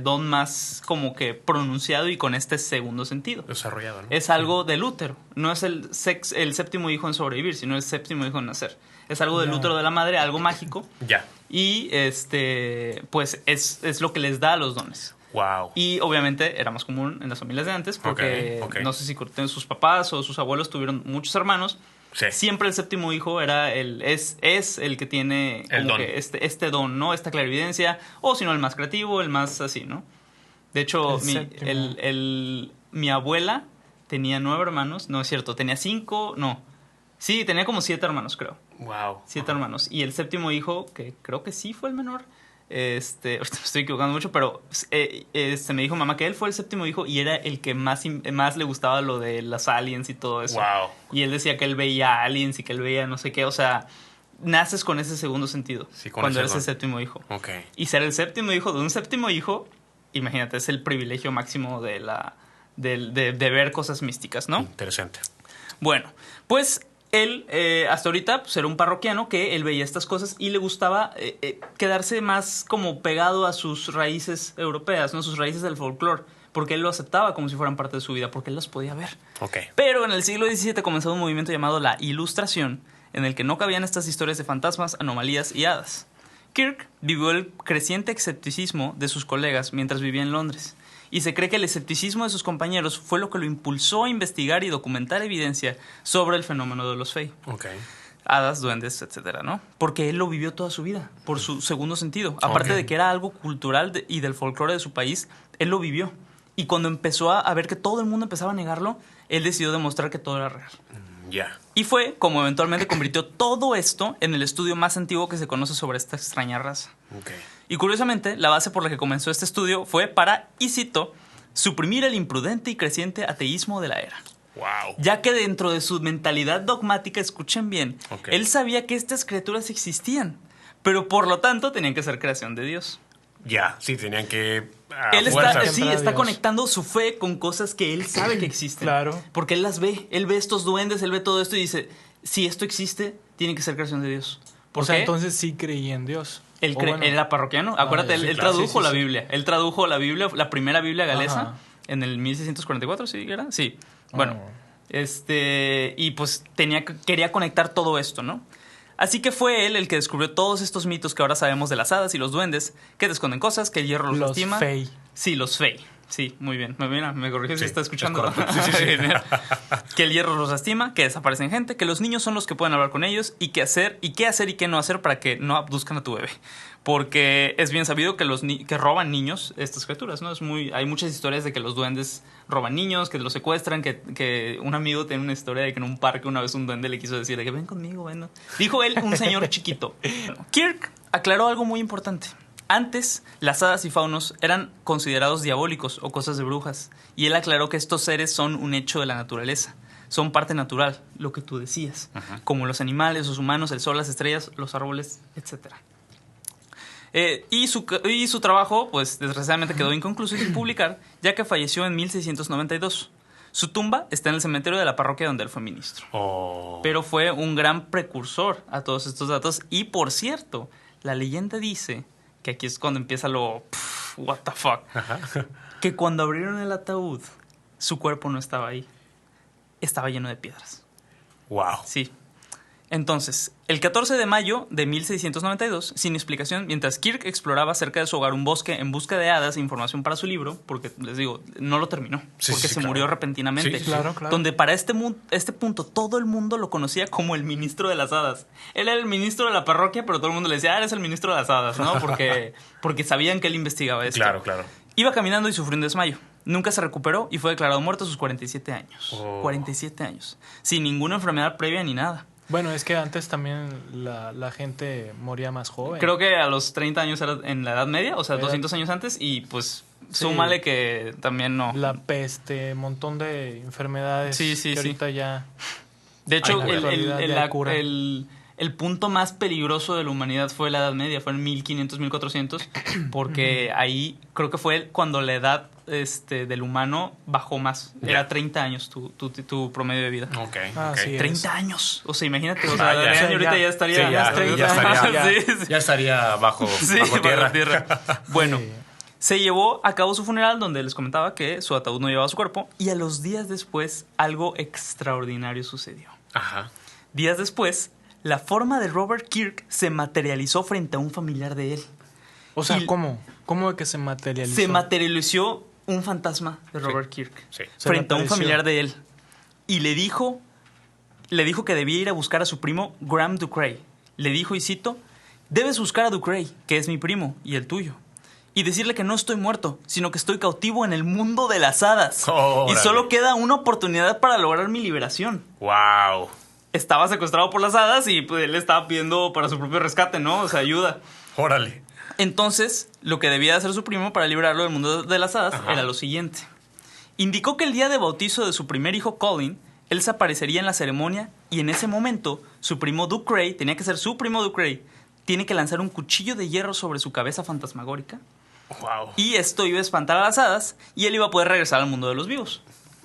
[SPEAKER 2] don más como que pronunciado y con este segundo sentido.
[SPEAKER 1] Desarrollado, ¿no?
[SPEAKER 2] Es algo del útero, no es el 7º hijo en sobrevivir, sino el 7º hijo en nacer. Es algo del
[SPEAKER 3] Ya.
[SPEAKER 2] útero de la madre, algo mágico,
[SPEAKER 1] Ya.
[SPEAKER 2] y pues es lo que les da los dones.
[SPEAKER 1] Wow.
[SPEAKER 2] Y obviamente era más común en las familias de antes porque
[SPEAKER 1] Ok, ok.
[SPEAKER 2] no sé si sus papás o sus abuelos tuvieron muchos hermanos
[SPEAKER 1] Sí.
[SPEAKER 2] Siempre el séptimo hijo era es el que tiene
[SPEAKER 1] El
[SPEAKER 2] como
[SPEAKER 1] don.
[SPEAKER 2] que este don, ¿no? Esta clarividencia, o si no, el más creativo, el más así, ¿no? De hecho,
[SPEAKER 3] El séptimo.
[SPEAKER 2] mi abuela tenía 9 hermanos, no es cierto, tenía 5, no. Sí, tenía como 7 hermanos, creo.
[SPEAKER 1] Wow.
[SPEAKER 2] 7 hermanos. Y el séptimo hijo, que creo que sí fue el menor, ahorita me estoy equivocando mucho, pero me dijo mamá que él fue el séptimo hijo y era el que más le gustaba lo de las aliens y todo eso.
[SPEAKER 1] Wow.
[SPEAKER 2] Y él decía que él veía aliens y que él veía no sé qué, o sea, naces con ese segundo sentido
[SPEAKER 1] Sí, con
[SPEAKER 2] cuando
[SPEAKER 1] ese
[SPEAKER 2] eres el
[SPEAKER 1] don.
[SPEAKER 2] séptimo hijo.
[SPEAKER 1] Ok.
[SPEAKER 2] Y ser el séptimo hijo de un séptimo hijo, imagínate, es el privilegio máximo de ver cosas místicas, ¿no?
[SPEAKER 1] Interesante.
[SPEAKER 2] Bueno, pues él hasta ahorita pues, era un parroquiano que él veía estas cosas y le gustaba quedarse más como pegado a sus raíces europeas, ¿no? Sus raíces del folclore, porque él lo aceptaba como si fueran parte de su vida, porque él las podía ver.
[SPEAKER 1] Ok.
[SPEAKER 2] Pero en el siglo XVII comenzó un movimiento llamado la Ilustración, en el que no cabían estas historias de fantasmas, anomalías y hadas. Kirk vivió el creciente escepticismo de sus colegas mientras vivía en Londres, y se cree que el escepticismo de sus compañeros fue lo que lo impulsó a investigar y documentar evidencia sobre el fenómeno de los Fae.
[SPEAKER 1] Ok.
[SPEAKER 2] Hadas, duendes, etcétera, ¿no? Porque él lo vivió toda su vida, por su segundo sentido. Aparte
[SPEAKER 1] Ok.
[SPEAKER 2] de que era algo cultural y del folclore de su país, él lo vivió. Y cuando empezó a ver que todo el mundo empezaba a negarlo, él decidió demostrar que todo era real.
[SPEAKER 1] Ya.
[SPEAKER 2] Y fue como eventualmente convirtió todo esto en el estudio más antiguo que se conoce sobre esta extraña raza.
[SPEAKER 1] Ok.
[SPEAKER 2] Y curiosamente, la base por la que comenzó este estudio fue para, y cito, suprimir el imprudente y creciente ateísmo de la era.
[SPEAKER 1] Wow.
[SPEAKER 2] Ya que dentro de su mentalidad dogmática, escuchen bien,
[SPEAKER 1] Ok.
[SPEAKER 2] él sabía que estas criaturas existían, pero por lo tanto tenían que ser creación de Dios.
[SPEAKER 1] Ya. Sí, tenían que.
[SPEAKER 2] Él está,
[SPEAKER 1] fuerzas.
[SPEAKER 2] sí,
[SPEAKER 3] Siempre a
[SPEAKER 2] está
[SPEAKER 3] Dios.
[SPEAKER 2] conectando su fe con cosas que él sabe que existen.
[SPEAKER 3] Claro.
[SPEAKER 2] Porque él las ve. Él ve estos duendes, él ve todo esto y dice, si esto existe, tiene que ser creación de Dios. ¿Por
[SPEAKER 3] O sea,
[SPEAKER 2] qué?
[SPEAKER 3] entonces sí creía en Dios.
[SPEAKER 2] Él,
[SPEAKER 3] O bueno,
[SPEAKER 2] él era parroquiano. Acuérdate,
[SPEAKER 3] sí,
[SPEAKER 2] él
[SPEAKER 3] claro,
[SPEAKER 2] tradujo
[SPEAKER 3] sí,
[SPEAKER 2] la
[SPEAKER 3] sí.
[SPEAKER 2] Biblia. Él tradujo la Biblia, la primera Biblia galesa,
[SPEAKER 3] Ajá.
[SPEAKER 2] en el 1644, ¿sí era? Sí. Bueno,
[SPEAKER 3] Oh.
[SPEAKER 2] y pues quería conectar todo esto, ¿no? Así que fue él el que descubrió todos estos mitos que ahora sabemos de las hadas y los duendes, que te esconden cosas, que el hierro los
[SPEAKER 3] Los
[SPEAKER 2] lastima.
[SPEAKER 3] Fae.
[SPEAKER 2] Sí, los Fae. Sí, muy bien. Me corrigió si
[SPEAKER 1] Sí,
[SPEAKER 2] está
[SPEAKER 1] es
[SPEAKER 2] escuchando.
[SPEAKER 1] correcto. Sí, sí, sí.
[SPEAKER 2] Que el hierro los lastima, que desaparecen gente, que los niños son los que pueden hablar con ellos y qué hacer y qué no hacer para que no abduzcan a tu bebé. Porque es bien sabido que que roban niños estas criaturas, ¿no? Hay muchas historias de que los duendes roban niños, que los secuestran, que un amigo tiene una historia de que en un parque una vez un duende le quiso decir de que ven conmigo, ven. ¿No? Dijo él, un señor chiquito. Kirk aclaró algo muy importante. Antes, las hadas y faunos eran considerados diabólicos o cosas de brujas, y él aclaró que estos seres son un hecho de la naturaleza, son parte natural, lo que tú decías, como los animales, los humanos, el sol, las estrellas, los árboles, etc. Y su trabajo, pues desgraciadamente quedó inconcluso y sin publicar, ya que falleció en 1692. Su tumba está en el cementerio de la parroquia donde él fue ministro.
[SPEAKER 1] Oh.
[SPEAKER 2] Pero fue un gran precursor a todos estos datos. Y por cierto, la leyenda dice que aquí es cuando empieza what the fuck. Que cuando abrieron el ataúd, su cuerpo no estaba ahí. Estaba lleno de piedras.
[SPEAKER 1] Wow.
[SPEAKER 2] Sí. Entonces, el 14 de mayo de 1692, sin explicación, mientras Kirk exploraba cerca de su hogar un bosque en busca de hadas e información para su libro, porque les digo, no lo terminó,
[SPEAKER 1] Sí,
[SPEAKER 2] porque
[SPEAKER 1] sí,
[SPEAKER 2] se
[SPEAKER 1] claro.
[SPEAKER 2] murió repentinamente.
[SPEAKER 1] Sí, sí, sí.
[SPEAKER 3] Claro, claro.
[SPEAKER 2] Donde para este punto todo el mundo lo conocía como el ministro de las hadas. Él era el ministro de la parroquia, pero todo el mundo le decía, eres el ministro de las hadas, ¿no? Porque sabían que él investigaba esto.
[SPEAKER 1] Claro, claro.
[SPEAKER 2] Iba caminando y sufrió un desmayo. Nunca se recuperó y fue declarado muerto a sus 47 años.
[SPEAKER 1] Oh.
[SPEAKER 2] 47 años. Sin ninguna enfermedad previa ni nada.
[SPEAKER 3] Bueno, es que antes también la gente moría más joven.
[SPEAKER 2] Creo que a los 30 años era en la Edad Media, o sea,
[SPEAKER 3] Era-
[SPEAKER 2] 200 años antes, y pues
[SPEAKER 3] Sí.
[SPEAKER 2] súmale que también no.
[SPEAKER 3] La peste, un montón de enfermedades
[SPEAKER 2] Sí, sí,
[SPEAKER 3] que
[SPEAKER 2] sí.
[SPEAKER 3] ahorita ya...
[SPEAKER 2] De hecho,
[SPEAKER 3] Ay, la actualidad ya hay cura.
[SPEAKER 2] el punto más peligroso de la humanidad fue la Edad Media, fue en 1500, 1400, porque ahí creo que fue cuando la edad del humano bajó más.
[SPEAKER 1] Ya.
[SPEAKER 2] Era 30 años tu promedio de vida.
[SPEAKER 1] Ok.
[SPEAKER 3] Ah,
[SPEAKER 1] ok.
[SPEAKER 3] sí.
[SPEAKER 2] 30 años. O sea, imagínate. O
[SPEAKER 1] Ah,
[SPEAKER 2] sea,
[SPEAKER 1] ya.
[SPEAKER 2] Adrián
[SPEAKER 3] O sea,
[SPEAKER 2] ahorita
[SPEAKER 3] ya-
[SPEAKER 2] ya estaría.
[SPEAKER 1] Sí, ya,
[SPEAKER 3] estaría-
[SPEAKER 2] Sí, sí.
[SPEAKER 1] ya estaría bajo,
[SPEAKER 2] Sí,
[SPEAKER 1] bajo tierra.
[SPEAKER 2] Bueno,
[SPEAKER 3] Sí.
[SPEAKER 2] se llevó a cabo su funeral donde les comentaba que su ataúd no llevaba su cuerpo y a los días después algo extraordinario sucedió.
[SPEAKER 1] Ajá.
[SPEAKER 2] Días después, la forma de Robert Kirk se materializó frente a un familiar de él.
[SPEAKER 3] O sea,
[SPEAKER 2] Y-
[SPEAKER 3] ¿cómo? ¿Cómo de que se materializó?
[SPEAKER 2] Se materializó un fantasma de Robert Kirk
[SPEAKER 1] Sí.
[SPEAKER 3] Se
[SPEAKER 2] frente
[SPEAKER 3] le
[SPEAKER 2] a un
[SPEAKER 3] apareció.
[SPEAKER 2] familiar de él y le dijo le dijo que debía ir a buscar a su primo Graham Ducray. Le dijo, y cito, debes buscar a Ducray, que es mi primo y el tuyo, y decirle que no estoy muerto, sino que estoy cautivo en el mundo de las hadas.
[SPEAKER 1] Órale.
[SPEAKER 2] Y solo queda una oportunidad para lograr mi liberación.
[SPEAKER 1] ¡Wow!
[SPEAKER 2] Estaba secuestrado por las hadas y pues, él estaba pidiendo para su propio rescate, ¿no? O sea, ayuda.
[SPEAKER 1] Órale.
[SPEAKER 2] Entonces, lo que debía hacer su primo para librarlo del mundo de las hadas era lo siguiente. Indicó que el día de bautizo de su primer hijo, Colin, él se aparecería en la ceremonia y en ese momento su primo Ducray, tenía que ser su primo Ducray, tiene que lanzar un cuchillo de hierro sobre su cabeza fantasmagórica
[SPEAKER 1] ¡Wow!
[SPEAKER 2] y esto iba a espantar a las hadas y él iba a poder regresar al mundo de los vivos.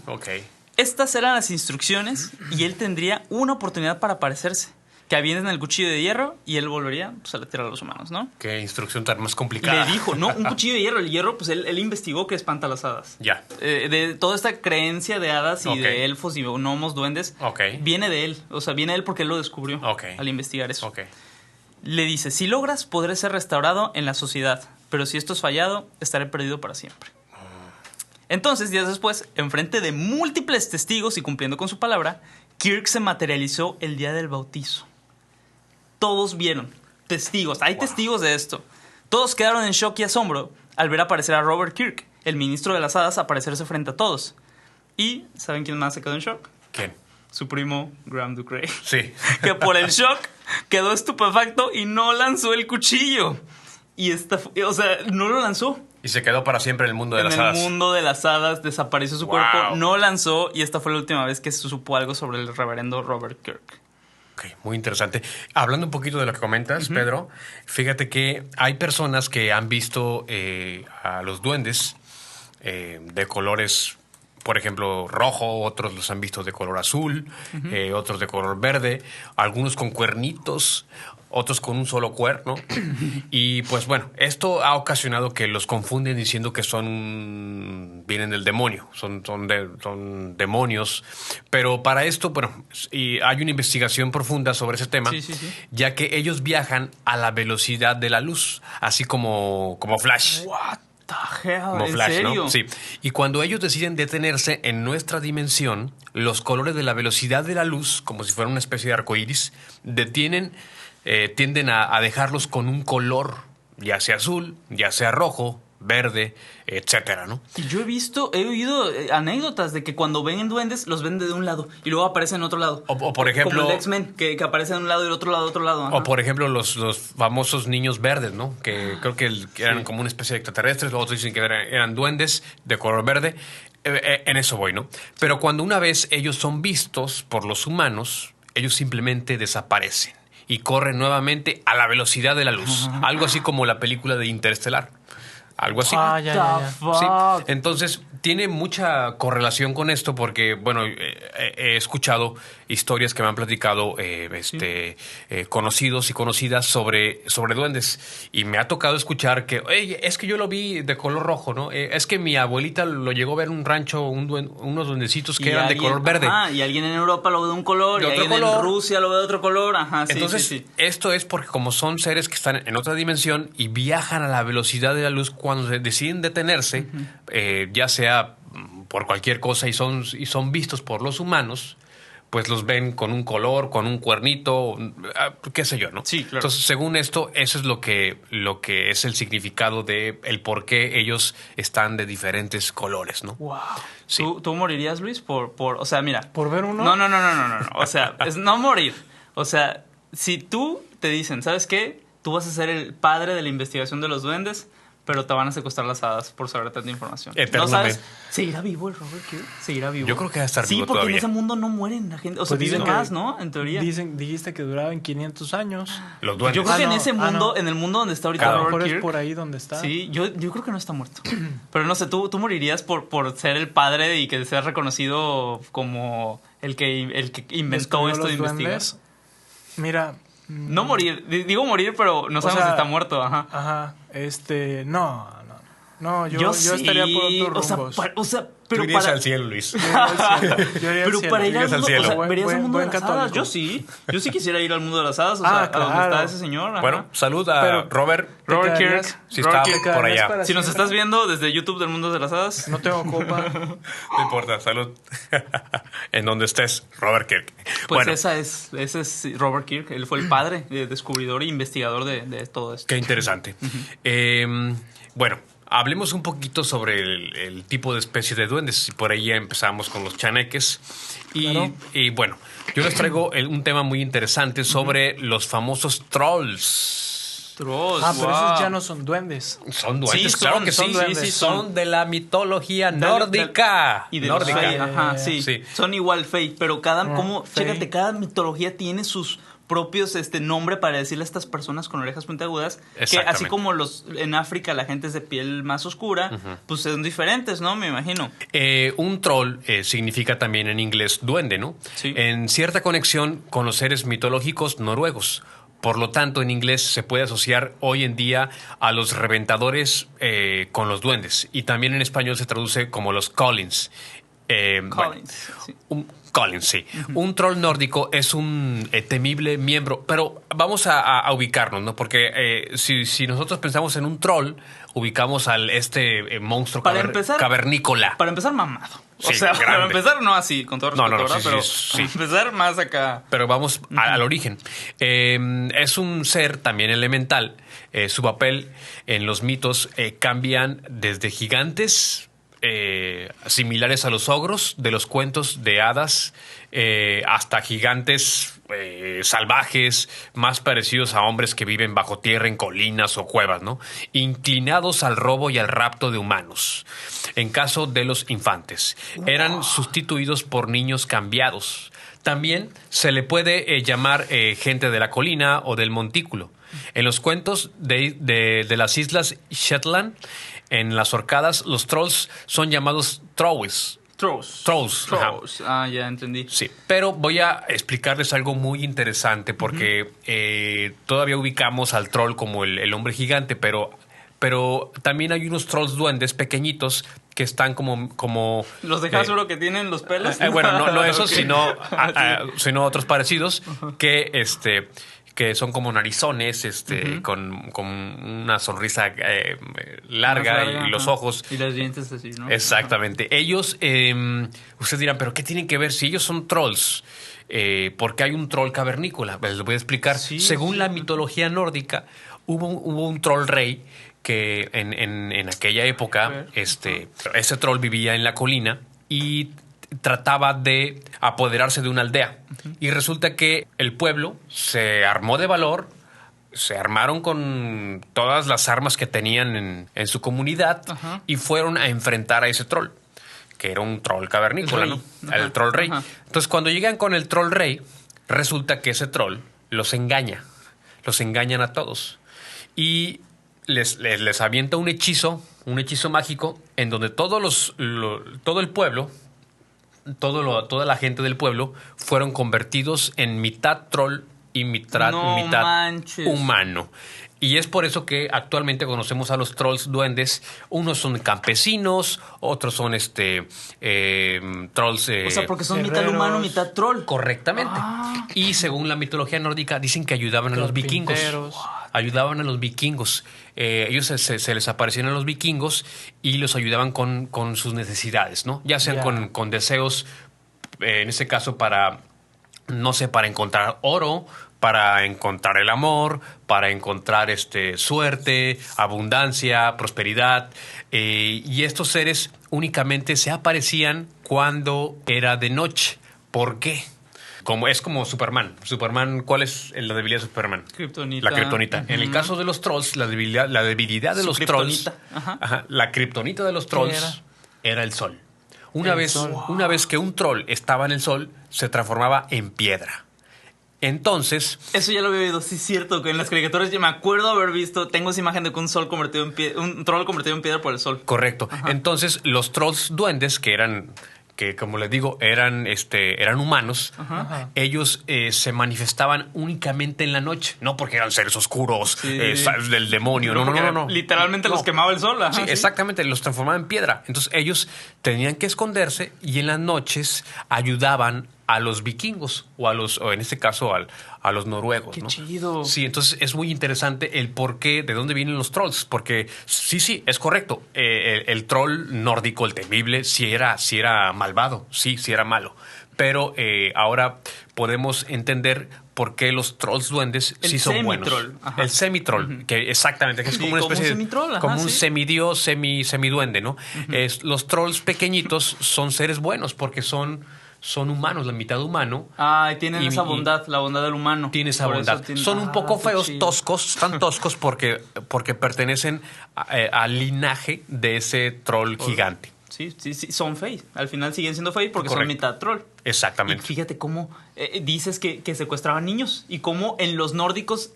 [SPEAKER 1] Ok.
[SPEAKER 2] Estas eran las instrucciones y él tendría una oportunidad para aparecerse. Que avienten el cuchillo de hierro y él volvería pues, a la tierra de los humanos, ¿no?
[SPEAKER 1] Qué instrucción tan más complicada.
[SPEAKER 2] Le dijo, no, un cuchillo de hierro. El hierro, pues él investigó que espanta a las hadas.
[SPEAKER 1] Ya.
[SPEAKER 2] De toda esta creencia de hadas y
[SPEAKER 1] Ok.
[SPEAKER 2] de elfos y gnomos, duendes,
[SPEAKER 1] Ok.
[SPEAKER 2] viene de él. O sea, viene de él porque él lo descubrió
[SPEAKER 1] Ok.
[SPEAKER 2] al investigar eso.
[SPEAKER 1] Ok.
[SPEAKER 2] Le dice, si logras, podré ser restaurado en la sociedad. Pero si esto es fallado, estaré perdido para siempre. Entonces, días después, enfrente de múltiples testigos y cumpliendo con su palabra, Kirk se materializó el día del bautizo. Todos vieron, testigos, hay testigos de esto. Todos quedaron en shock y asombro al ver aparecer a Robert Kirk, el ministro de las hadas, aparecerse frente a todos. Y, ¿saben quién más se quedó en shock?
[SPEAKER 1] ¿Quién?
[SPEAKER 2] Su primo Graham Ducray,
[SPEAKER 1] Sí.
[SPEAKER 2] que por el shock quedó estupefacto y no lanzó el cuchillo. Y o sea, no lo lanzó.
[SPEAKER 1] Y se quedó para siempre en el mundo de
[SPEAKER 2] En
[SPEAKER 1] las
[SPEAKER 2] el
[SPEAKER 1] hadas.
[SPEAKER 2] mundo de las hadas desapareció su
[SPEAKER 1] Wow.
[SPEAKER 2] cuerpo, no lanzó y esta fue la última vez que se supo algo sobre el reverendo Robert Kirk.
[SPEAKER 1] Ok, muy interesante. Hablando un poquito de lo que comentas, Pedro, fíjate que hay personas que han visto a los duendes de colores, por ejemplo, rojo, otros los han visto de color azul, otros de color verde, algunos con cuernitos, otros con un solo cuerno. Y pues bueno, esto ha ocasionado que los confunden diciendo que vienen del demonio, son demonios. Pero para esto, bueno, y hay una investigación profunda sobre ese tema,
[SPEAKER 2] Sí.
[SPEAKER 1] ya que ellos viajan a la velocidad de la luz, así como Flash.
[SPEAKER 2] What the hell?
[SPEAKER 1] Como
[SPEAKER 2] ¿En
[SPEAKER 1] Flash,
[SPEAKER 2] serio?
[SPEAKER 1] ¿no? Sí. Y cuando ellos deciden detenerse en nuestra dimensión, los colores de la velocidad de la luz, como si fuera una especie de arcoíris, tienden a dejarlos con un color, ya sea azul, ya sea rojo, verde, etcétera, ¿no?
[SPEAKER 2] Y yo he oído anécdotas de que cuando ven duendes, los ven de un lado y luego aparecen en otro lado.
[SPEAKER 1] O por ejemplo,
[SPEAKER 2] como el X-Men, que aparece de un lado y del otro lado, ajá.
[SPEAKER 1] O por ejemplo los famosos niños verdes, ¿no? Que creo que eran como una especie de extraterrestres, luego otros dicen que eran duendes de color verde. En eso voy, ¿no? Pero cuando una vez ellos son vistos por los humanos, ellos simplemente desaparecen y corren nuevamente a la velocidad de la luz. Algo así como la película de Interestelar. Algo así.
[SPEAKER 3] Ya.
[SPEAKER 1] Sí. Entonces, tiene mucha correlación con esto porque, bueno, he escuchado historias que me han platicado conocidos y conocidas sobre duendes. Y me ha tocado escuchar que, oye, es que yo lo vi de color rojo, ¿no? Es que mi abuelita lo llegó a ver en un rancho, unos duendecitos que eran de color verde.
[SPEAKER 2] Y alguien en Europa lo ve de un color,
[SPEAKER 1] De
[SPEAKER 2] y
[SPEAKER 1] otro
[SPEAKER 2] alguien
[SPEAKER 1] color.
[SPEAKER 2] en Rusia lo ve de otro color. Ajá, sí,
[SPEAKER 1] Entonces,
[SPEAKER 2] sí.
[SPEAKER 1] esto es porque como son seres que están en otra dimensión y viajan a la velocidad de la luz cuando deciden detenerse, ya sea por cualquier cosa y son vistos por los humanos, pues los ven con un color, con un cuernito, qué sé yo, ¿no?
[SPEAKER 2] Sí, claro.
[SPEAKER 1] Entonces, según esto, eso es lo que es el significado de el por qué ellos están de diferentes colores, ¿no?
[SPEAKER 3] Wow.
[SPEAKER 1] Sí.
[SPEAKER 2] ¿Tú morirías, Luis, o sea, mira.
[SPEAKER 3] ¿Por ver uno?
[SPEAKER 2] No. O sea, es no morir. O sea, si tú te dicen, ¿sabes qué? Tú vas a ser el padre de la investigación de los duendes, pero te van a secuestrar las hadas por saber tanta información. ¿No
[SPEAKER 1] Eternamente.
[SPEAKER 2] sabes? ¿Seguirá vivo el Robert Kirk? ¿Seguirá vivo?
[SPEAKER 1] Yo creo que va a estar
[SPEAKER 2] Sí,
[SPEAKER 1] vivo
[SPEAKER 2] porque
[SPEAKER 1] todavía.
[SPEAKER 2] en ese mundo no mueren la gente. O sea,
[SPEAKER 3] Pues
[SPEAKER 2] viven
[SPEAKER 3] dicen
[SPEAKER 2] más,
[SPEAKER 3] que-
[SPEAKER 2] ¿no? En teoría.
[SPEAKER 3] Dijiste que duraban 500 años.
[SPEAKER 1] Los duendes.
[SPEAKER 2] Yo creo que
[SPEAKER 3] no,
[SPEAKER 2] en ese mundo,
[SPEAKER 3] no.
[SPEAKER 2] en el mundo donde está ahorita
[SPEAKER 3] A lo
[SPEAKER 2] Robert
[SPEAKER 3] mejor es
[SPEAKER 2] Kirk,
[SPEAKER 3] por ahí donde está.
[SPEAKER 2] sí, yo creo que no está muerto. Pero no sé, ¿tú morirías por ser el padre y que seas reconocido como el que inventó
[SPEAKER 3] Descubrió
[SPEAKER 2] esto de
[SPEAKER 3] los
[SPEAKER 2] investigar?
[SPEAKER 3] duendes. Mira.
[SPEAKER 2] No morir, digo morir, pero no sabemos
[SPEAKER 3] sea,
[SPEAKER 2] si está muerto, ajá.
[SPEAKER 3] Ajá. No, yo estaría por otros
[SPEAKER 2] o sea,
[SPEAKER 3] rumbos.
[SPEAKER 2] Pero
[SPEAKER 1] irías
[SPEAKER 2] para-
[SPEAKER 1] al cielo, Luis.
[SPEAKER 2] Pero para ir al
[SPEAKER 1] Llegas al
[SPEAKER 2] mundo,
[SPEAKER 1] cielo.
[SPEAKER 2] o sea, ¿verías el mundo
[SPEAKER 3] Buen
[SPEAKER 2] de las hadas?
[SPEAKER 3] católico.
[SPEAKER 2] Yo sí quisiera ir al mundo de las hadas, o sea, a donde
[SPEAKER 3] claro.
[SPEAKER 2] está ese señor. ajá.
[SPEAKER 1] Bueno, salud a
[SPEAKER 3] Pero-
[SPEAKER 1] Robert.
[SPEAKER 2] Robert
[SPEAKER 3] ¿Te
[SPEAKER 2] Kirk.
[SPEAKER 3] quedarías-
[SPEAKER 1] Si
[SPEAKER 2] Robert
[SPEAKER 1] está
[SPEAKER 2] Kirk.
[SPEAKER 1] por allá.
[SPEAKER 3] para
[SPEAKER 2] Si nos
[SPEAKER 3] siempre?
[SPEAKER 2] estás viendo desde YouTube del mundo de las hadas,
[SPEAKER 3] No tengo copa.
[SPEAKER 1] No importa, salud. En donde estés, Robert Kirk.
[SPEAKER 2] pues
[SPEAKER 1] Bueno,
[SPEAKER 2] ese es Robert Kirk. Él fue el padre, descubridor e investigador de todo esto.
[SPEAKER 1] qué interesante. Bueno, hablemos un poquito sobre el tipo de especie de duendes. Y por ahí ya empezamos con los chaneques.
[SPEAKER 3] Claro.
[SPEAKER 1] Y bueno, yo les traigo un tema muy interesante sobre los famosos trolls.
[SPEAKER 2] Trolls,
[SPEAKER 3] Pero
[SPEAKER 2] wow.
[SPEAKER 3] esos ya no son duendes.
[SPEAKER 1] Son duendes,
[SPEAKER 2] Sí,
[SPEAKER 1] claro
[SPEAKER 2] son-
[SPEAKER 1] que
[SPEAKER 2] son
[SPEAKER 1] sí.
[SPEAKER 2] duendes,
[SPEAKER 1] Sí,
[SPEAKER 2] son.
[SPEAKER 1] son de la mitología nórdica.
[SPEAKER 2] Y de los
[SPEAKER 1] nórdica.
[SPEAKER 2] Fey, ajá, sí.
[SPEAKER 1] Sí.
[SPEAKER 2] Son igual Fey, pero
[SPEAKER 3] Fey.
[SPEAKER 2] chécate, cada mitología tiene sus propios nombre para decirle a estas personas con orejas puntiagudas que así
[SPEAKER 1] Exactamente.
[SPEAKER 2] como en África la gente es de piel más oscura, pues son diferentes, ¿no? Me imagino.
[SPEAKER 1] Un troll significa también en inglés duende, ¿no?
[SPEAKER 2] Sí.
[SPEAKER 1] En cierta conexión con los seres mitológicos noruegos. Por lo tanto, en inglés se puede asociar hoy en día a los reventadores con los duendes. Y también en español se traduce como los Collins.
[SPEAKER 2] Collins, sí.
[SPEAKER 1] Collins, sí. Un troll nórdico es un temible miembro, pero vamos a ubicarnos, ¿no? Porque si nosotros pensamos en un troll, ubicamos al monstruo
[SPEAKER 2] Para empezar-
[SPEAKER 1] cavernícola.
[SPEAKER 2] Para empezar, mamado. O
[SPEAKER 1] Sí,
[SPEAKER 2] sea,
[SPEAKER 1] grande.
[SPEAKER 2] para empezar, no así, con todo
[SPEAKER 1] No,
[SPEAKER 2] respeto,
[SPEAKER 1] no,
[SPEAKER 2] ¿verdad?
[SPEAKER 1] sí,
[SPEAKER 2] Pero
[SPEAKER 1] sí,
[SPEAKER 2] para
[SPEAKER 1] sí.
[SPEAKER 2] empezar más acá.
[SPEAKER 1] Pero vamos al origen. Es un ser también elemental. Su papel en los mitos cambian desde gigantes similares a los ogros de los cuentos de hadas hasta gigantes salvajes más parecidos a hombres que viven bajo tierra en colinas o cuevas, ¿no? Inclinados al robo y al rapto de humanos. En caso de los infantes, eran sustituidos por niños cambiados. También se le puede llamar gente de la colina o del montículo. En los cuentos de las islas Shetland, en las orcadas, los trolls son llamados trolls.
[SPEAKER 2] Trolls.
[SPEAKER 1] Ajá.
[SPEAKER 2] Ah, ya entendí.
[SPEAKER 1] Sí, pero voy a explicarles algo muy interesante porque todavía ubicamos al troll como el hombre gigante, pero también hay unos trolls duendes pequeñitos que están como
[SPEAKER 2] ¿Los de Hasbro que tienen los pelos?
[SPEAKER 1] bueno, no esos,
[SPEAKER 2] Ok.
[SPEAKER 1] sino otros parecidos que son como narizones, con una sonrisa larga
[SPEAKER 2] Más
[SPEAKER 1] y los
[SPEAKER 2] ajá.
[SPEAKER 1] ojos.
[SPEAKER 2] Y los dientes así, ¿no?
[SPEAKER 1] Exactamente. Ellos, ustedes dirán, ¿pero qué tienen que ver si ellos son trolls? Porque hay un troll cavernícola. Les voy a explicar.
[SPEAKER 2] Sí,
[SPEAKER 1] Según
[SPEAKER 2] sí.
[SPEAKER 1] la mitología nórdica, hubo un troll rey que en aquella época, ese troll vivía en la colina y trataba de apoderarse de una aldea. Y resulta que el pueblo se armó de valor, se armaron con todas las armas que tenían en su comunidad
[SPEAKER 2] Ajá.
[SPEAKER 1] y fueron a enfrentar a ese troll, que era un troll cavernícola,
[SPEAKER 2] El
[SPEAKER 1] ¿no?
[SPEAKER 2] rey. Ajá.
[SPEAKER 1] El troll rey.
[SPEAKER 2] Ajá.
[SPEAKER 1] Entonces, cuando llegan con el troll rey, resulta que ese troll los engañan a todos. Y les avienta un hechizo mágico, en donde todo el pueblo, toda la gente del pueblo, fueron convertidos en mitad troll y mitad
[SPEAKER 2] No manches.
[SPEAKER 1] humano. Y es por eso que actualmente conocemos a los trolls duendes. Unos son campesinos, otros son trolls.
[SPEAKER 2] O sea, porque son mitad
[SPEAKER 3] Guerreros.
[SPEAKER 2] humano, mitad troll.
[SPEAKER 1] Correctamente. Y según la mitología nórdica, dicen que ayudaban a los vikingos.
[SPEAKER 3] Carpinteros.
[SPEAKER 1] Ayudaban a los vikingos. Ellos se les aparecían a los vikingos y los ayudaban con sus necesidades, ¿no? Ya sean
[SPEAKER 3] Ya.
[SPEAKER 1] con deseos, en este caso para, no sé, para encontrar oro, para encontrar el amor, para encontrar suerte, abundancia, prosperidad. Y estos seres únicamente se aparecían cuando era de noche. ¿Por qué? Es como Superman. ¿Cuál es la debilidad de Superman?
[SPEAKER 2] Kriptonita.
[SPEAKER 1] La kriptonita. En el caso de los trolls, la debilidad de
[SPEAKER 2] Su
[SPEAKER 1] los
[SPEAKER 2] kriptonita.
[SPEAKER 1] trolls.
[SPEAKER 2] Ajá.
[SPEAKER 1] Ajá, la kriptonita de los trolls era el sol.
[SPEAKER 3] El sol.
[SPEAKER 1] Una vez que un troll estaba en el sol, se transformaba en piedra. Entonces,
[SPEAKER 2] Eso ya lo había oído, sí es cierto, que en las caricaturas yo me acuerdo haber visto, tengo esa imagen de que un troll convertido en piedra por el sol.
[SPEAKER 1] correcto. Entonces, los trolls duendes, que eran que como les digo, eran humanos,
[SPEAKER 3] Ajá.
[SPEAKER 1] ellos se manifestaban únicamente en la noche, no porque eran seres oscuros,
[SPEAKER 2] Sí.
[SPEAKER 1] del demonio, no,
[SPEAKER 2] Porque
[SPEAKER 1] no.
[SPEAKER 2] literalmente
[SPEAKER 1] No.
[SPEAKER 2] los quemaba el sol. Ajá,
[SPEAKER 1] Sí, exactamente, los transformaban en piedra. Entonces ellos tenían que esconderse y en las noches ayudaban a los vikingos o en este caso a los noruegos.
[SPEAKER 2] Qué
[SPEAKER 1] ¿no?
[SPEAKER 2] chido.
[SPEAKER 1] Sí, entonces es muy interesante el por qué, de dónde vienen los trolls, porque sí, es correcto. El troll nórdico, el temible, sí era malvado, sí era malo. Pero ahora podemos entender por qué los trolls duendes
[SPEAKER 2] El
[SPEAKER 1] sí son buenos.
[SPEAKER 2] semitroll, ajá.
[SPEAKER 1] El semitroll, que exactamente, que es
[SPEAKER 2] Sí,
[SPEAKER 1] como una
[SPEAKER 2] como un
[SPEAKER 1] especie
[SPEAKER 2] semitroll,
[SPEAKER 1] de,
[SPEAKER 2] ajá,
[SPEAKER 1] como un
[SPEAKER 2] sí.
[SPEAKER 1] semidios, semiduende, ¿no? Los trolls pequeñitos son seres buenos porque son humanos, la mitad humano.
[SPEAKER 2] Ah, y tienen
[SPEAKER 1] Y-
[SPEAKER 2] esa
[SPEAKER 1] y-
[SPEAKER 2] bondad, la bondad del humano.
[SPEAKER 1] Tiene esa
[SPEAKER 2] Por eso
[SPEAKER 1] bondad.
[SPEAKER 2] tienen-
[SPEAKER 1] Son un poco
[SPEAKER 2] qué
[SPEAKER 1] feos,
[SPEAKER 2] chido.
[SPEAKER 1] toscos, tan toscos porque pertenecen al linaje de ese troll gigante.
[SPEAKER 2] Sí, son fey. Al final siguen siendo fey porque son
[SPEAKER 1] Correcto.
[SPEAKER 2] mitad troll. Y
[SPEAKER 1] Exactamente.
[SPEAKER 2] fíjate cómo dices que secuestraban niños y cómo en los nórdicos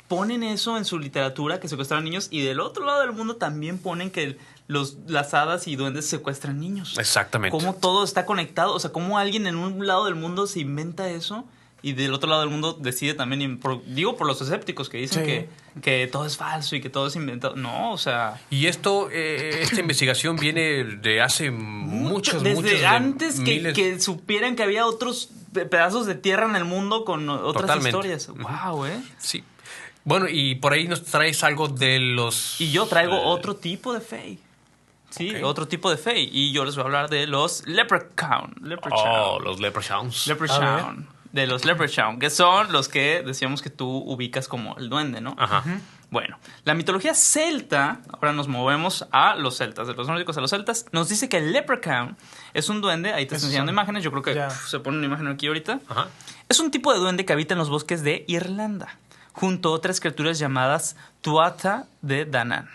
[SPEAKER 2] ponen eso en su literatura, que secuestraban niños, y del otro lado del mundo también ponen que las hadas y duendes secuestran niños.
[SPEAKER 1] Exactamente.
[SPEAKER 2] Cómo todo está conectado, o sea, cómo alguien en un lado del mundo se inventa eso y del otro lado del mundo decide también, por los escépticos que dicen
[SPEAKER 3] Sí.
[SPEAKER 2] que todo es falso y que todo es inventado. No, o sea...
[SPEAKER 1] Y esta investigación viene de hace muchos,
[SPEAKER 2] Desde antes
[SPEAKER 1] miles.
[SPEAKER 2] que supieran que había otros pedazos de tierra en el mundo con otras
[SPEAKER 1] Totalmente.
[SPEAKER 2] historias.
[SPEAKER 1] Ujú.
[SPEAKER 2] Wow,
[SPEAKER 1] Sí. Bueno, y por ahí nos traes algo de los...
[SPEAKER 2] Y yo traigo otro tipo de fey. Sí,
[SPEAKER 1] Ok.
[SPEAKER 2] otro tipo de fey. Y yo les voy a hablar de los Leprechaun.
[SPEAKER 1] Oh, los leprechauns.
[SPEAKER 2] Leprechaun. De los Leprechaun, que son los que decíamos que tú ubicas como el duende, ¿no?
[SPEAKER 1] Ajá.
[SPEAKER 2] Bueno, la mitología celta, ahora nos movemos a los celtas, de los nórdicos a los celtas, nos dice que el Leprechaun es un duende, ahí te
[SPEAKER 3] Esos
[SPEAKER 2] estoy enseñando
[SPEAKER 3] son-
[SPEAKER 2] imágenes, yo creo que
[SPEAKER 3] Ya.
[SPEAKER 2] se pone una imagen aquí ahorita.
[SPEAKER 1] Ajá.
[SPEAKER 2] Es un tipo de duende que habita en los bosques de Irlanda, junto a otras criaturas llamadas Tuatha de Danann.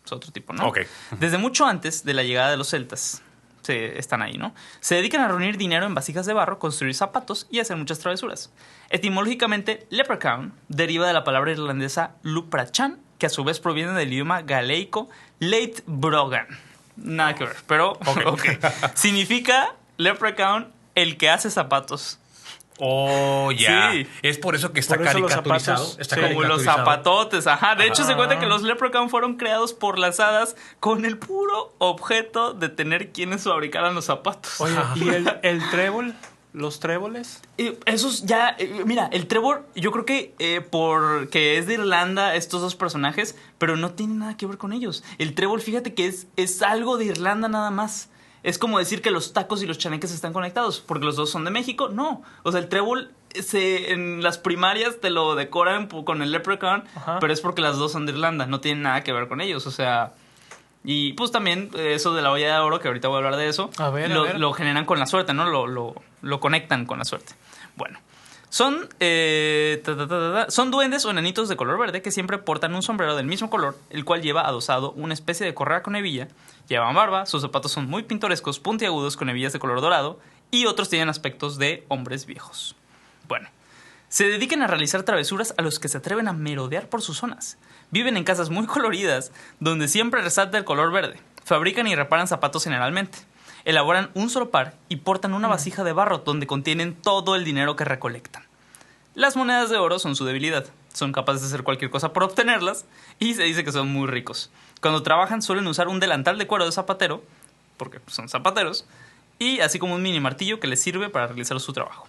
[SPEAKER 2] Es otro tipo, ¿no?
[SPEAKER 1] Ok.
[SPEAKER 2] Desde mucho antes de la llegada de los celtas, están ahí, ¿no? Se dedican a reunir dinero en vasijas de barro, construir zapatos y hacer muchas travesuras. Etimológicamente, leprechaun deriva de la palabra irlandesa luprachan, que a su vez proviene del idioma galeico leit brogan. Nada que ver, pero ok. Significa leprechaun el que hace zapatos.
[SPEAKER 1] Oh, ya.
[SPEAKER 2] Sí.
[SPEAKER 1] Es por eso que está
[SPEAKER 3] Por eso los
[SPEAKER 1] caricaturizado.
[SPEAKER 3] zapatos,
[SPEAKER 1] Está
[SPEAKER 3] sí.
[SPEAKER 2] Como los
[SPEAKER 1] caricaturizado.
[SPEAKER 2] zapatotes, ajá. De hecho, se cuenta
[SPEAKER 3] Ah.
[SPEAKER 2] que los leprechaun fueron creados por las hadas con el puro objeto de tener quienes fabricaran los zapatos.
[SPEAKER 3] Oye, ¿y el trébol? ¿Los tréboles?
[SPEAKER 2] Esos ya, mira, el Trevor, yo creo que porque es de Irlanda estos dos personajes, pero no tiene nada que ver con ellos. El Trevor, fíjate que es algo de Irlanda nada más. Es como decir que los tacos y los chaneques están conectados, porque los dos son de México. No, o sea, el Trevor en las primarias te lo decoran con el Leprechaun,
[SPEAKER 3] Ajá.
[SPEAKER 2] pero es porque las dos son de Irlanda, no tienen nada que ver con ellos, o sea... Y pues también eso de la olla de oro, que ahorita voy a hablar de eso,
[SPEAKER 3] A ver.
[SPEAKER 2] lo generan con la suerte, ¿no? Lo conectan con la suerte. Bueno, son duendes o enanitos de color verde que siempre portan un sombrero del mismo color, el cual lleva adosado una especie de correa con hebilla. Llevan barba, sus zapatos son muy pintorescos, puntiagudos con hebillas de color dorado, y otros tienen aspectos de hombres viejos. Bueno, se dedican a realizar travesuras a los que se atreven a merodear por sus zonas. Viven en casas muy coloridas, donde siempre resalta el color verde. Fabrican y reparan zapatos generalmente. Elaboran un solo par y portan una vasija de barro donde contienen todo el dinero que recolectan. Las monedas de oro son su debilidad. Son capaces de hacer cualquier cosa por obtenerlas y se dice que son muy ricos. Cuando trabajan suelen usar un delantal de cuero de zapatero, porque son zapateros, y así como un mini martillo que les sirve para realizar su trabajo.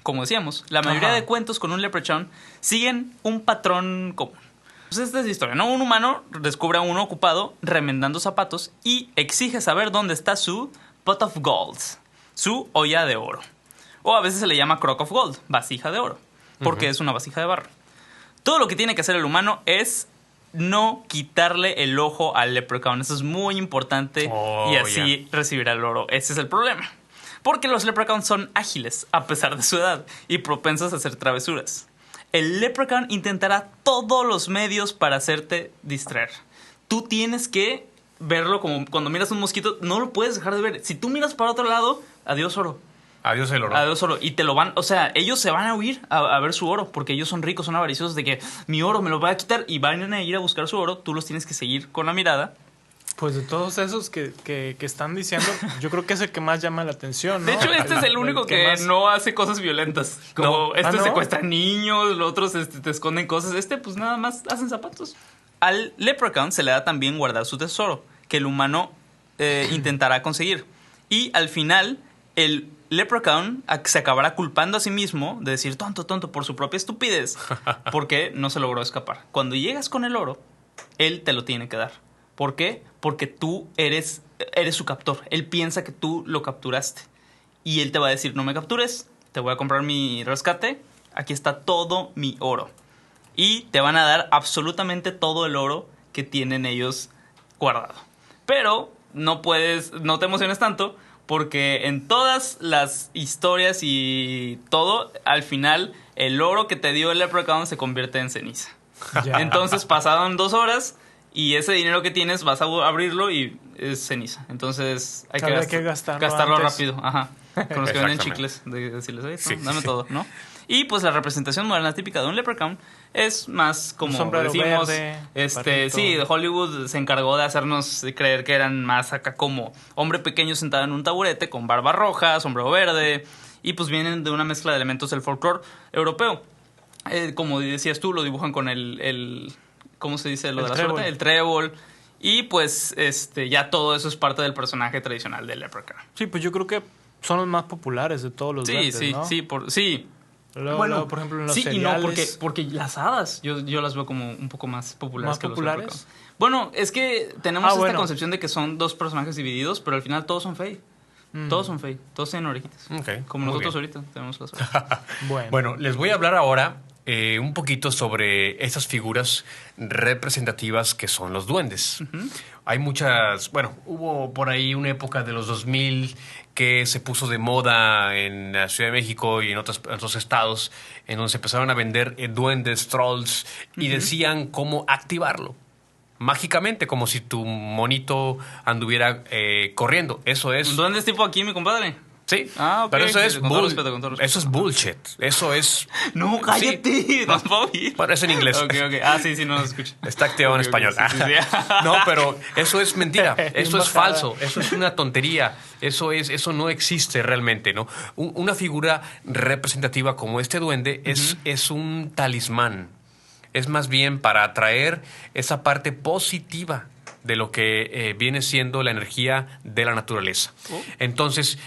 [SPEAKER 2] Como decíamos, la mayoría
[SPEAKER 3] Ajá.
[SPEAKER 2] de cuentos con un leprechaun siguen un patrón común. Pues esta es la historia, ¿no? Un humano descubre a uno ocupado remendando zapatos y exige saber dónde está su pot of gold, su olla de oro. O a veces se le llama crock of gold, vasija de oro, porque es una vasija de barro. Todo lo que tiene que hacer el humano es no quitarle el ojo al leprechaun. Eso es muy importante
[SPEAKER 1] Oh,
[SPEAKER 2] y así recibirá el oro. Ese es el problema. Porque los leprechauns son ágiles, a pesar de su edad, y propensos a hacer travesuras. El leprechaun intentará todos los medios para hacerte distraer. Tú tienes que verlo como cuando miras un mosquito, no lo puedes dejar de ver. Si tú miras para otro lado, adiós oro.
[SPEAKER 1] Adiós el oro.
[SPEAKER 2] Adiós oro. Y te lo van, o sea, ellos se van a huir a ver su oro, porque ellos son ricos, son avariciosos de que mi oro me lo va a quitar y van a ir a buscar su oro. Tú los tienes que seguir con la mirada
[SPEAKER 3] Pues de todos esos que están diciendo, yo creo que es el que más llama la atención, ¿no?
[SPEAKER 2] De hecho, este es el único que
[SPEAKER 3] más...
[SPEAKER 2] no hace cosas violentas. Como
[SPEAKER 3] No. ¿No?
[SPEAKER 2] secuestra niños, los otros te esconden cosas. Pues nada más hacen zapatos. Al Leprechaun se le da también guardar su tesoro, que el humano intentará conseguir. Y al final, el Leprechaun se acabará culpando a sí mismo de decir tonto, por su propia estupidez, porque no se logró escapar. Cuando llegas con el oro, él te lo tiene que dar. ¿Por qué? Porque tú eres su captor. Él piensa que tú lo capturaste. Y él te va a decir, no me captures, te voy a comprar mi rescate, aquí está todo mi oro. Y te van a dar absolutamente todo el oro que tienen ellos guardado. Pero no te emociones tanto, porque en todas las historias y todo, al final, el oro que te dio el Leprechaun se convierte en ceniza.
[SPEAKER 3] Ya.
[SPEAKER 2] Entonces pasaron 2 horas y ese dinero que tienes vas a abrirlo y es ceniza. Entonces hay que gastarlo
[SPEAKER 3] antes.
[SPEAKER 2] rápido. Ajá. Con los que venden chicles, de decirles, oye,
[SPEAKER 1] Sí.
[SPEAKER 2] dame todo, ¿no? Y pues la representación moderna típica de un Leprechaun es más como
[SPEAKER 3] Un sombrero
[SPEAKER 2] decimos,
[SPEAKER 3] verde,
[SPEAKER 2] sí, de Hollywood se encargó de hacernos creer que eran más acá como hombre pequeño sentado en un taburete con barba roja, sombrero verde, y pues vienen de una mezcla de elementos del folclore europeo. Como decías tú, lo dibujan con el ¿cómo se dice lo de la suerte? El trébol. Y pues ya todo eso es parte del personaje tradicional del Leprechaun.
[SPEAKER 3] Sí, pues yo creo que son los más populares de todos los duendes, ¿no?
[SPEAKER 2] Sí.
[SPEAKER 3] Luego, por ejemplo, en los
[SPEAKER 2] sí
[SPEAKER 3] cereales.
[SPEAKER 2] y no, porque las hadas yo las veo como un poco más populares.
[SPEAKER 3] ¿Más
[SPEAKER 2] que
[SPEAKER 3] populares?
[SPEAKER 2] Los Leprechauns. Bueno, es que tenemos esta
[SPEAKER 3] bueno.
[SPEAKER 2] concepción de que son 2 personajes divididos, pero al final todos son fey. Todos son fey, todos tienen orejitas.
[SPEAKER 1] Ok,
[SPEAKER 2] Como
[SPEAKER 1] muy
[SPEAKER 2] nosotros
[SPEAKER 1] bien.
[SPEAKER 2] ahorita tenemos las orejas.
[SPEAKER 1] Bueno, les voy a hablar ahora un poquito sobre esas figuras representativas que son los duendes. Hay muchas, bueno, hubo por ahí una época de los 2000 que se puso de moda en la Ciudad de México y en otros estados, en donde se empezaron a vender duendes, trolls, y decían cómo activarlo. Mágicamente, como si tu monito anduviera corriendo. Eso es...
[SPEAKER 2] ¿Un duende es tipo aquí, mi compadre?
[SPEAKER 1] Sí,
[SPEAKER 2] Ah, ok.
[SPEAKER 1] pero eso es,
[SPEAKER 2] Con todo respeto, con todo respeto.
[SPEAKER 1] eso es bullshit. Eso es...
[SPEAKER 2] No, cállate.
[SPEAKER 1] Sí.
[SPEAKER 2] No puedo oír.
[SPEAKER 1] Bueno, es en inglés.
[SPEAKER 2] Ok. Ah, sí, no lo escucho.
[SPEAKER 1] Está activado en
[SPEAKER 2] Ok,
[SPEAKER 1] español.
[SPEAKER 2] sí.
[SPEAKER 1] No, pero eso es mentira. Eso es
[SPEAKER 3] bajada.
[SPEAKER 1] falso. Eso es una tontería. Eso no existe realmente, ¿no? Una figura representativa como este duende es un talismán. Es más bien para atraer esa parte positiva de lo que viene siendo la energía de la naturaleza. Entonces,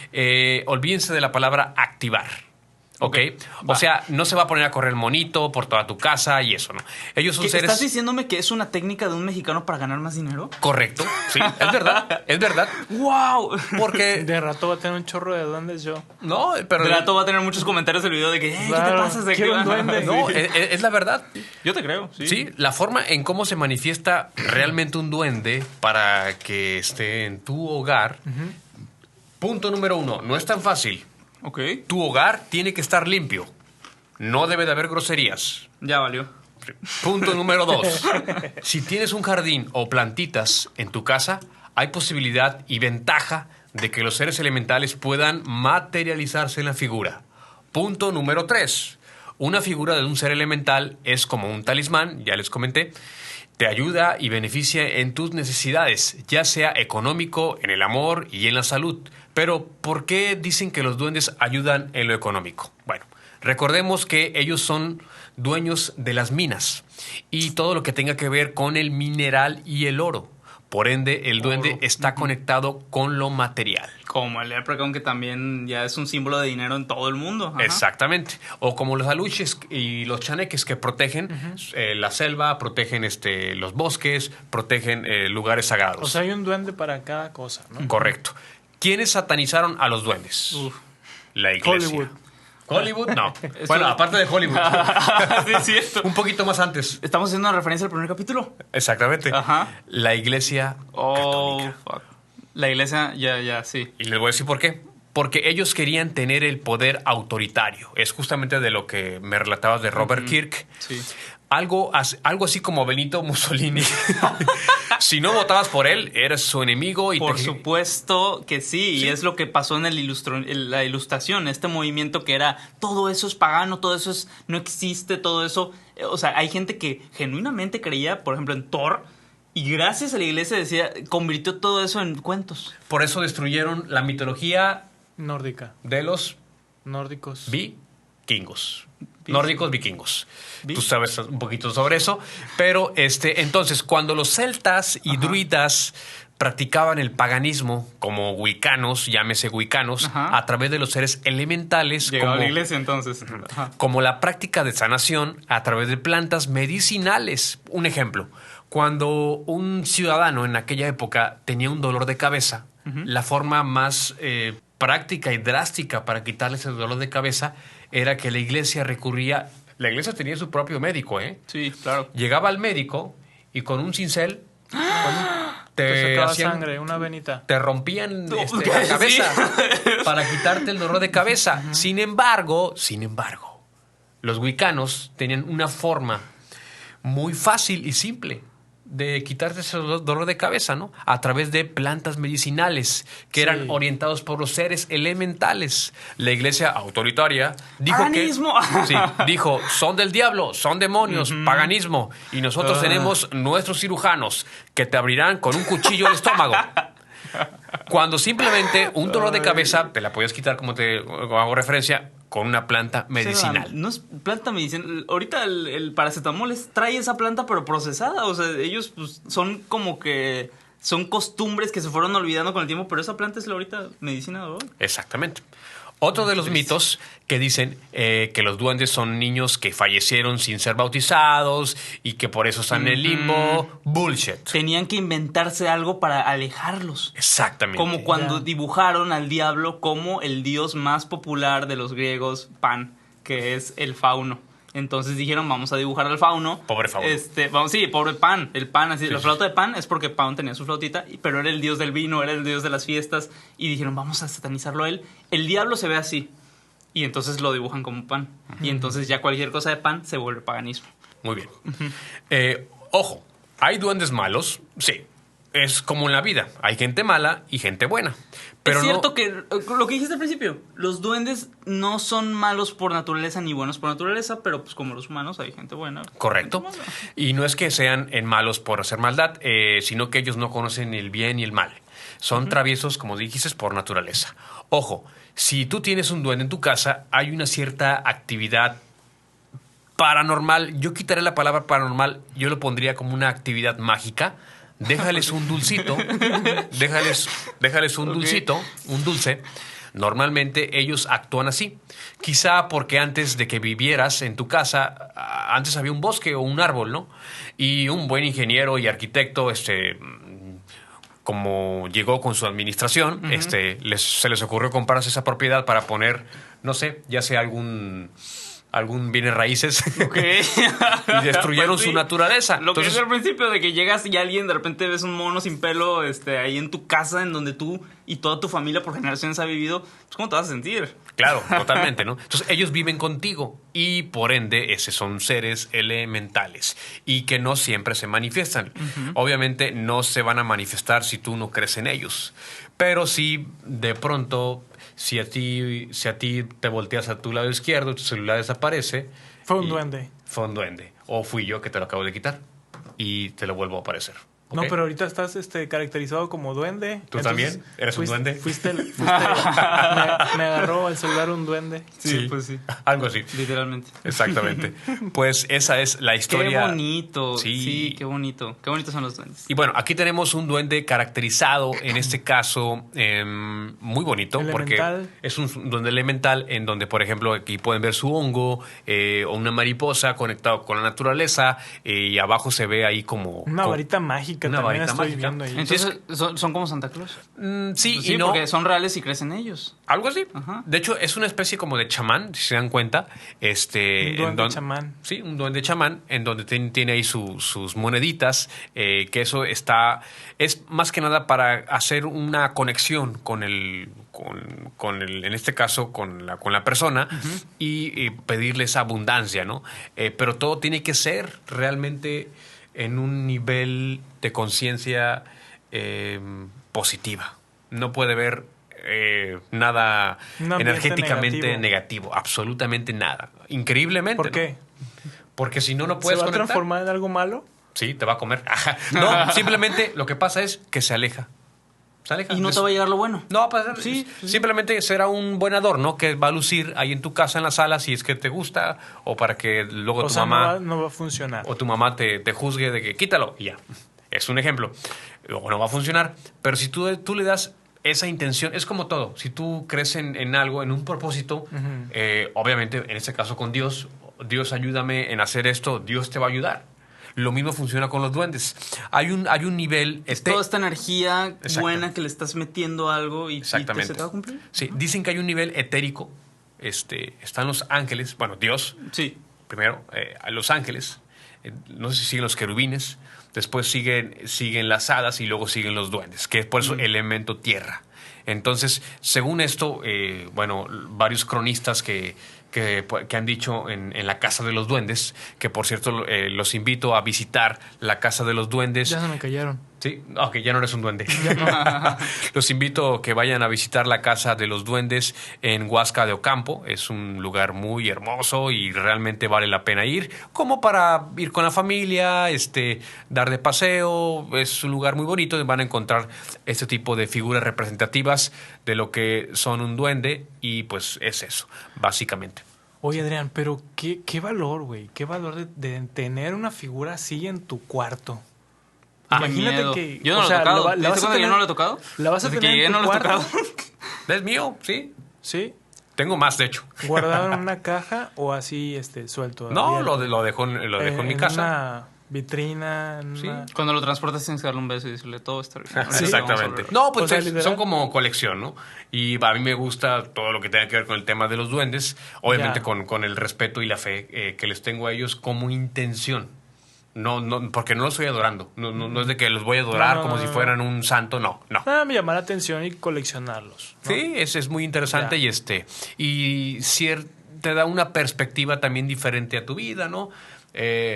[SPEAKER 1] olvídense de la palabra activar. ¿Ok? O sea, no se va a poner a correr el monito por toda tu casa y eso, ¿no? Ellos son seres...
[SPEAKER 2] ¿Estás diciéndome que es una técnica de un mexicano para ganar más dinero?
[SPEAKER 1] Correcto. Sí, es verdad. Es verdad.
[SPEAKER 2] ¡Wow!
[SPEAKER 1] Porque...
[SPEAKER 3] De rato va a tener un chorro de duendes yo.
[SPEAKER 1] No, pero...
[SPEAKER 2] De rato va a tener muchos comentarios el video de que, ¿qué te
[SPEAKER 3] Claro,
[SPEAKER 2] pasas de
[SPEAKER 3] quiero un duende.
[SPEAKER 1] No, es la verdad.
[SPEAKER 2] Yo te creo, sí.
[SPEAKER 1] Sí, la forma en cómo se manifiesta realmente un duende para que esté en tu hogar. Punto número 1, no es tan fácil.
[SPEAKER 2] Ok.
[SPEAKER 1] Tu hogar tiene que estar limpio. No debe de haber groserías.
[SPEAKER 2] Ya valió.
[SPEAKER 1] Punto número 2. Si tienes un jardín o plantitas en tu casa, hay posibilidad y ventaja de que los seres elementales puedan materializarse en la figura. Punto número 3. Una figura de un ser elemental es como un talismán, ya les comenté. Te ayuda y beneficia en tus necesidades, ya sea económico, en el amor y en la salud. Pero, ¿por qué dicen que los duendes ayudan en lo económico? Bueno, recordemos que ellos son dueños de las minas y todo lo que tenga que ver con el mineral y el oro. Por ende, el duende está conectado con lo material.
[SPEAKER 2] Como el Leprechaun, que también ya es un símbolo de dinero en todo el mundo. Ajá.
[SPEAKER 1] Exactamente. O como los aluches y los chaneques que protegen la selva, protegen los bosques, protegen lugares sagrados.
[SPEAKER 3] O sea, hay un duende para cada cosa, ¿no?
[SPEAKER 1] Correcto. ¿Quiénes satanizaron a los duendes? La iglesia.
[SPEAKER 3] Hollywood.
[SPEAKER 1] Hollywood, no. Bueno, aparte de Hollywood.
[SPEAKER 2] Sí, es cierto.
[SPEAKER 1] Un poquito más antes.
[SPEAKER 2] Estamos haciendo una referencia al primer capítulo.
[SPEAKER 1] Exactamente.
[SPEAKER 2] Ajá.
[SPEAKER 1] La iglesia católica.
[SPEAKER 2] Fuck. La iglesia, ya, sí.
[SPEAKER 1] Y les voy a decir por qué. Porque ellos querían tener el poder autoritario. Es justamente de lo que me relatabas de Robert Kirk.
[SPEAKER 2] Sí.
[SPEAKER 1] Algo así como Benito Mussolini. Si no votabas por él, eres su enemigo. Y
[SPEAKER 2] Por supuesto que sí, y es lo que pasó en la ilustración, este movimiento que era todo eso es pagano, todo eso no existe, todo eso. O sea, hay gente que genuinamente creía, por ejemplo, en Thor, Y gracias a la iglesia, decía, convirtió todo eso en cuentos.
[SPEAKER 1] Por eso destruyeron la mitología
[SPEAKER 3] Nórdica.
[SPEAKER 1] de los
[SPEAKER 3] Nórdicos.
[SPEAKER 1] vikingos. Nórdicos vikingos. Tú sabes un poquito sobre eso. Pero entonces, cuando los celtas y druidas practicaban el paganismo como wiccanos, llámese wiccanos, a través de los seres elementales,
[SPEAKER 2] Llegaba a la iglesia entonces. Ajá.
[SPEAKER 1] como la práctica de sanación a través de plantas medicinales. Un ejemplo, cuando un ciudadano en aquella época tenía un dolor de cabeza, la forma más práctica y drástica para quitarle ese dolor de cabeza era que la iglesia recurría. La iglesia tenía su propio médico, ¿eh?
[SPEAKER 2] Sí, claro.
[SPEAKER 1] Llegaba al médico y con un cincel
[SPEAKER 3] Te sacaba sangre, una venita.
[SPEAKER 1] te rompían la cabeza para quitarte el dolor de cabeza. Sin embargo, los wiccanos tenían una forma muy fácil y simple de quitarte ese dolor de cabeza, ¿no? A través de plantas medicinales que eran orientados por los seres elementales. La iglesia autoritaria dijo
[SPEAKER 2] ¡Paganismo!
[SPEAKER 1] dijo, son del diablo, son demonios, paganismo. Y nosotros tenemos nuestros cirujanos que te abrirán con un cuchillo el estómago. Cuando simplemente un dolor de cabeza te la podías quitar, como te hago referencia, con una planta medicinal.
[SPEAKER 2] No es planta medicinal. Ahorita el paracetamol trae esa planta pero procesada. O sea, ellos pues, son como que... Son costumbres que se fueron olvidando con el tiempo, pero esa planta es la ahorita medicina de hoy.
[SPEAKER 1] Exactamente. Otro de los mitos que dicen que los duendes son niños que fallecieron sin ser bautizados y que por eso están en el limbo. Bullshit.
[SPEAKER 2] Tenían que inventarse algo para alejarlos.
[SPEAKER 1] Exactamente.
[SPEAKER 2] Como cuando dibujaron al diablo como el dios más popular de los griegos, Pan, que es el fauno. Entonces dijeron, vamos a dibujar al fauno.
[SPEAKER 1] Pobre fauno.
[SPEAKER 2] Pobre Pan. El Pan, así. La flauta de Pan es porque Pan tenía su flautita, pero era el dios del vino, era el dios de las fiestas. Y dijeron, vamos a satanizarlo a él. El diablo se ve así. Y entonces lo dibujan como Pan. Y entonces ya cualquier cosa de Pan se vuelve paganismo.
[SPEAKER 1] Muy bien. Ojo, ¿hay duendes malos? Sí. Es como en la vida. Hay gente mala y gente buena. Pero
[SPEAKER 2] es cierto que lo que dijiste al principio, los duendes no son malos por naturaleza ni buenos por naturaleza, pero pues como los humanos hay gente buena.
[SPEAKER 1] Correcto.
[SPEAKER 2] Gente mala.
[SPEAKER 1] Y no es que sean malos por hacer maldad, sino que ellos no conocen el bien y el mal. Son traviesos, como dijiste, por naturaleza. Ojo, si tú tienes un duende en tu casa, hay una cierta actividad paranormal. Yo quitaré la palabra paranormal, yo lo pondría como una actividad mágica. Déjales un dulcito, déjales un dulcito, un dulce. Normalmente ellos actúan así. Quizá porque antes de que vivieras en tu casa, antes había un bosque o un árbol, ¿no? Y un buen ingeniero y arquitecto, como llegó con su administración, se les ocurrió comprarse esa propiedad para poner, no sé, ya sea algún bienes raíces.
[SPEAKER 2] Okay.
[SPEAKER 1] Y destruyeron
[SPEAKER 2] Pues sí,
[SPEAKER 1] su naturaleza.
[SPEAKER 2] Lo
[SPEAKER 1] Entonces,
[SPEAKER 2] que es al principio de que llegas y alguien de repente ves un mono sin pelo ahí en tu casa en donde tú y toda tu familia por generaciones ha vivido, pues ¿cómo te vas a sentir?
[SPEAKER 1] claro, totalmente, ¿no? Entonces ellos viven contigo y por ende esos son seres elementales y que no siempre se manifiestan. Obviamente no se van a manifestar si tú no crees en ellos, pero sí de pronto si a ti te volteas a tu lado izquierdo, tu celular desaparece.
[SPEAKER 3] Fue un duende.
[SPEAKER 1] Fue un duende. O fui yo que te lo acabo de quitar y te lo vuelvo a aparecer. ¿Okay?
[SPEAKER 3] No, pero ahorita estás caracterizado como duende.
[SPEAKER 1] ¿Tú también? ¿Eres un duende?
[SPEAKER 3] Me agarró el celular un duende.
[SPEAKER 2] Sí, pues sí.
[SPEAKER 1] Algo así.
[SPEAKER 2] Literalmente.
[SPEAKER 1] Exactamente. Pues esa es la historia.
[SPEAKER 2] Qué bonito.
[SPEAKER 1] Sí.
[SPEAKER 2] Sí, qué bonito. Qué bonitos son los duendes.
[SPEAKER 1] Y bueno, aquí tenemos un duende caracterizado, en este caso, muy bonito,
[SPEAKER 3] Elemental.
[SPEAKER 1] porque es un duende elemental en donde, por ejemplo, aquí pueden ver su hongo o una mariposa conectado con la naturaleza y abajo se ve ahí como...
[SPEAKER 3] Una varita mágica
[SPEAKER 1] una
[SPEAKER 3] también
[SPEAKER 1] varita
[SPEAKER 3] estoy
[SPEAKER 1] mágica.
[SPEAKER 3] viendo ahí.
[SPEAKER 2] Entonces, ¿son como Santa Claus?
[SPEAKER 1] Sí,
[SPEAKER 2] Pues
[SPEAKER 1] y no...
[SPEAKER 2] porque son reales y crecen ellos.
[SPEAKER 1] Algo así.
[SPEAKER 2] Ajá.
[SPEAKER 1] De hecho, es una especie como de chamán, si se dan cuenta.
[SPEAKER 3] Un duende chamán.
[SPEAKER 1] Sí, un duende chamán, en donde tiene ahí sus moneditas, que eso es más que nada para hacer una conexión con en este caso, con la persona y pedirles abundancia, ¿no? Pero todo tiene que ser realmente en un nivel de conciencia positiva. No puede haber nada
[SPEAKER 3] Un ambiente
[SPEAKER 1] energéticamente negativo, absolutamente nada. Increíblemente.
[SPEAKER 3] ¿Por
[SPEAKER 1] ¿no?
[SPEAKER 3] qué?
[SPEAKER 1] Porque si no
[SPEAKER 3] ¿Se
[SPEAKER 1] puedes
[SPEAKER 3] va a
[SPEAKER 1] conectar.
[SPEAKER 3] transformar en algo malo?
[SPEAKER 1] Sí, te va a comer. No, simplemente lo que pasa es que se aleja. Se aleja.
[SPEAKER 2] Y no te va a llegar lo bueno.
[SPEAKER 1] No va a pasar. Sí, simplemente será un buen adorno que va a lucir ahí en tu casa, en la sala, si es que te gusta, o para que luego
[SPEAKER 3] O
[SPEAKER 1] tu
[SPEAKER 3] sea,
[SPEAKER 1] mamá
[SPEAKER 3] no va a funcionar.
[SPEAKER 1] o tu mamá te juzgue de que quítalo y ya. Es un ejemplo. Luego no va a funcionar. Pero si tú le das esa intención, es como todo. Si tú crees en algo, en un propósito, obviamente, en este caso con Dios, Dios ayúdame en hacer esto, Dios te va a ayudar. Lo mismo funciona con los duendes. Hay un nivel...
[SPEAKER 2] Toda esta energía
[SPEAKER 1] Exacto.
[SPEAKER 2] buena que le estás metiendo a algo y se
[SPEAKER 1] Exactamente.
[SPEAKER 2] te va a cumplir.
[SPEAKER 1] Sí, dicen que hay un nivel etérico. Están los ángeles, bueno, Dios,
[SPEAKER 2] Sí.
[SPEAKER 1] primero, a los ángeles, no sé si siguen los querubines, después siguen las hadas y luego siguen los duendes, que es por eso elemento tierra. Entonces, según esto, bueno, varios cronistas que han dicho en la Casa de los Duendes, que por cierto los invito a visitar la Casa de los Duendes.
[SPEAKER 3] Ya se me callaron.
[SPEAKER 1] Sí, ok, ya no eres un duende. Los invito a que vayan a visitar la Casa de los Duendes en Huasca de Ocampo. Es un lugar muy hermoso y realmente vale la pena ir, como para ir con la familia, dar de paseo. Es un lugar muy bonito donde van a encontrar este tipo de figuras representativas de lo que son un duende y pues es eso, básicamente.
[SPEAKER 3] Oye, Adrián, pero qué valor, güey. Qué valor de tener una figura así en tu cuarto. Imagínate
[SPEAKER 2] miedo.
[SPEAKER 3] que...
[SPEAKER 2] Yo no lo he tocado. ¿Te das cuenta que yo no lo he tocado?
[SPEAKER 3] ¿La vas a
[SPEAKER 2] Desde
[SPEAKER 3] tener
[SPEAKER 2] que llegué
[SPEAKER 3] en tu
[SPEAKER 2] no lo he
[SPEAKER 3] cuarto?
[SPEAKER 2] tocado.
[SPEAKER 1] ¿Es mío? Sí.
[SPEAKER 3] ¿Sí?
[SPEAKER 1] Tengo más, de hecho.
[SPEAKER 3] ¿Guardado en una caja o así suelto?
[SPEAKER 1] No,
[SPEAKER 3] abierto?
[SPEAKER 1] lo dejo en mi casa.
[SPEAKER 3] En una vitrina.
[SPEAKER 1] Sí.
[SPEAKER 2] Cuando lo transportas tienes que darle un beso y decirle todo está bien.
[SPEAKER 3] Sí,
[SPEAKER 1] exactamente. No, pues
[SPEAKER 3] O sea, literal.
[SPEAKER 1] son como colección, ¿no? Y a mí me gusta todo lo que tenga que ver con el tema de los duendes, obviamente
[SPEAKER 3] Ya.
[SPEAKER 1] con el respeto y la fe que les tengo a ellos como intención. No, porque no los estoy adorando. No es de que los voy a adorar
[SPEAKER 3] No,
[SPEAKER 1] como
[SPEAKER 3] no,
[SPEAKER 1] si
[SPEAKER 3] no.
[SPEAKER 1] fueran un santo, no.
[SPEAKER 3] Me llama la atención y coleccionarlos, ¿no?
[SPEAKER 1] Sí, es muy interesante
[SPEAKER 3] Ya.
[SPEAKER 1] y te da una perspectiva también diferente a tu vida, ¿no?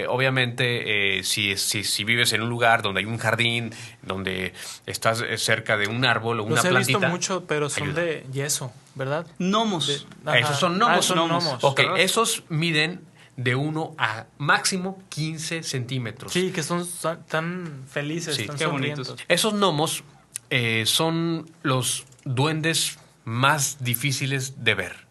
[SPEAKER 1] Obviamente, si vives en un lugar donde hay un jardín, donde estás cerca de un árbol o una
[SPEAKER 3] Los he
[SPEAKER 1] plantita.
[SPEAKER 3] visto mucho, pero son
[SPEAKER 1] ayuda.
[SPEAKER 3] de yeso, ¿verdad?
[SPEAKER 2] Gnomos.
[SPEAKER 3] Ajá.
[SPEAKER 1] Esos son gnomos.
[SPEAKER 3] Son gnomos.
[SPEAKER 1] Ok,
[SPEAKER 2] ¿verdad?
[SPEAKER 1] esos miden de 1 a máximo 15 centímetros.
[SPEAKER 3] Sí, que son tan felices,
[SPEAKER 1] Sí.
[SPEAKER 3] tan
[SPEAKER 2] Qué
[SPEAKER 3] sonrientes.
[SPEAKER 2] bonitos.
[SPEAKER 1] Esos gnomos son los duendes más difíciles de ver.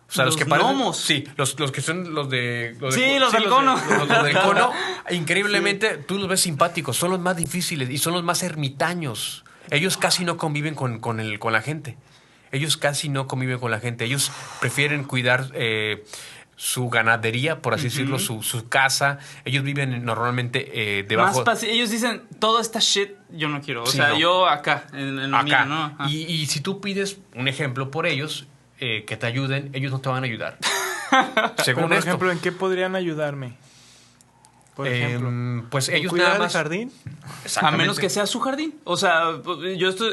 [SPEAKER 1] O sea, los
[SPEAKER 2] ¿Los
[SPEAKER 1] que parecen.
[SPEAKER 2] gnomos?
[SPEAKER 1] Sí, los que son los de.
[SPEAKER 2] Sí, los del cono.
[SPEAKER 1] Los del cono. Increíblemente, tú los ves simpáticos. Son los más difíciles y son los más ermitaños. Ellos casi no conviven con la gente. Ellos casi no conviven con la gente. Ellos prefieren cuidar su ganadería, por así decirlo, su casa. Ellos viven normalmente debajo.
[SPEAKER 2] Ellos dicen, toda esta shit yo no quiero. O
[SPEAKER 1] Sí,
[SPEAKER 2] sea,
[SPEAKER 1] no.
[SPEAKER 2] yo acá, en lo
[SPEAKER 1] Acá.
[SPEAKER 2] mío, ¿no? Ajá.
[SPEAKER 1] Y si tú pides un ejemplo por ellos, que te ayuden, ellos no te van a ayudar.
[SPEAKER 3] Pero,
[SPEAKER 1] Según
[SPEAKER 3] por
[SPEAKER 1] esto.
[SPEAKER 3] ejemplo, ¿en qué podrían ayudarme? Por ejemplo,
[SPEAKER 1] pues
[SPEAKER 3] ¿en
[SPEAKER 1] ellos
[SPEAKER 3] cuidar
[SPEAKER 1] nada
[SPEAKER 3] el
[SPEAKER 1] más.
[SPEAKER 3] jardín?
[SPEAKER 2] A
[SPEAKER 1] Exactamente.
[SPEAKER 2] menos que sea su jardín. O sea,